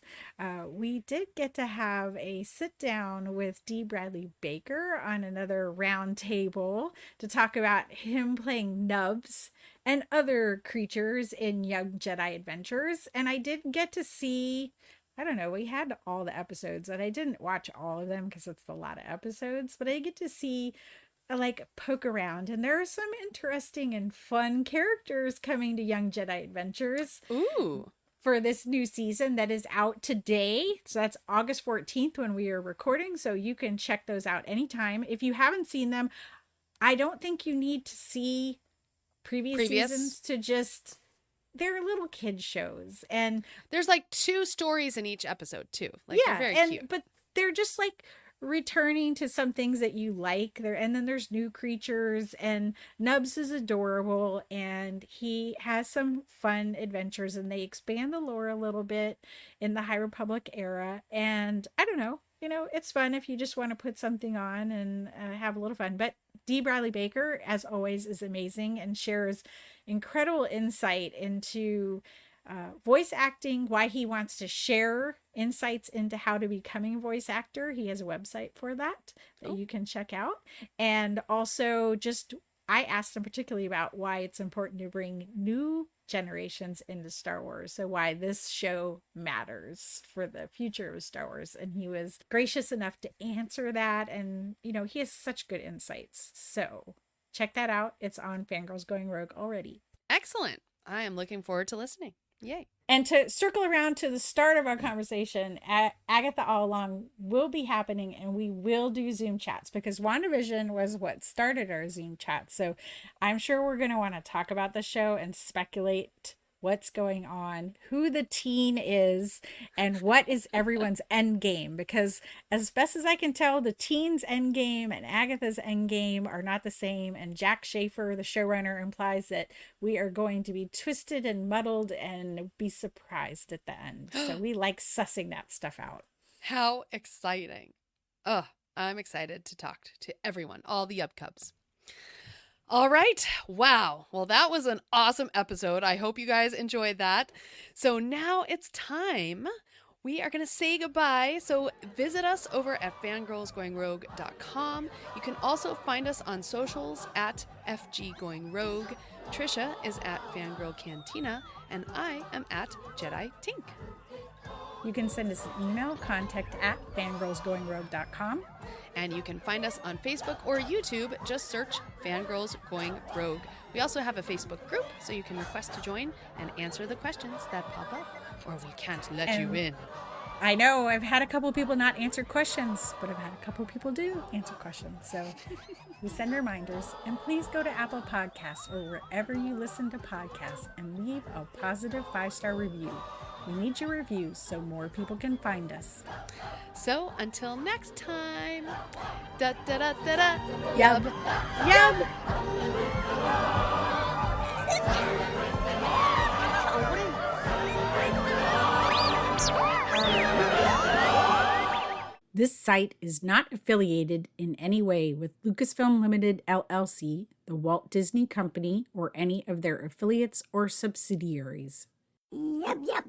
we did get to have a sit down with D. Bradley Baker on another round table to talk about him playing Nubs and other creatures in Young Jedi Adventures. And I did get to see, I don't know, we had all the episodes, and I didn't watch all of them because it's a lot of episodes, but I get to see poke around, and there are some interesting and fun characters coming to Young Jedi Adventures. Ooh. For this new season that is out today. So that's August 14th when we are recording. So you can check those out anytime. If you haven't seen them, I don't think you need to see previous seasons to just, they're little kid shows. And there's 2 stories in each episode too. They're very cute. But they're just returning to some things that you like there, and then there's new creatures, and Nubs is adorable, and he has some fun adventures, and they expand the lore a little bit in the High Republic era. And I don't know, it's fun if you just want to put something on and have a little fun. But D. Bradley Baker, as always, is amazing and shares incredible insight into voice acting, why he wants to share insights into how to becoming a voice actor. He has a website for that you can check out. And also I asked him particularly about why it's important to bring new generations into Star Wars. So why this show matters for the future of Star Wars. And he was gracious enough to answer that. And, he has such good insights. So check that out. It's on Fangirls Going Rogue already. Excellent. I am looking forward to listening. Yay. And to circle around to the start of our conversation, Agatha All Along will be happening, and we will do Zoom chats because WandaVision was what started our Zoom chats. So I'm sure we're going to want to talk about the show and speculate what's going on, who the teen is, and what is everyone's end game. Because as best as I can tell, the teen's end game and Agatha's end game are not the same. And Jack Schaefer, the showrunner, implies that we are going to be twisted and muddled and be surprised at the end. So we like sussing that stuff out. How exciting. I'm excited to talk to everyone, all the Yub-Cubs. All right. Wow. Well, that was an awesome episode. I hope you guys enjoyed that. So now it's time. We are going to say goodbye. So visit us over at fangirlsgoingrogue.com. You can also find us on socials at FGGoingRogue. Tricia is at Fangirl Cantina, and I am at Jedi Tink. You can send us an email, contact@fangirlsgoingrogue.com. And you can find us on Facebook or YouTube. Just search Fangirls Going Rogue. We also have a Facebook group, so you can request to join and answer the questions that pop up, or we can't let you in. I know I've had a couple people not answer questions, but I've had a couple people do answer questions. So we send reminders, and please go to Apple Podcasts or wherever you listen to podcasts and leave a positive 5-star review. We need your reviews so more people can find us. So until next time, da da da da da. Yub. Yub. This site is not affiliated in any way with Lucasfilm Limited LLC, the Walt Disney Company, or any of their affiliates or subsidiaries. Yep, yep.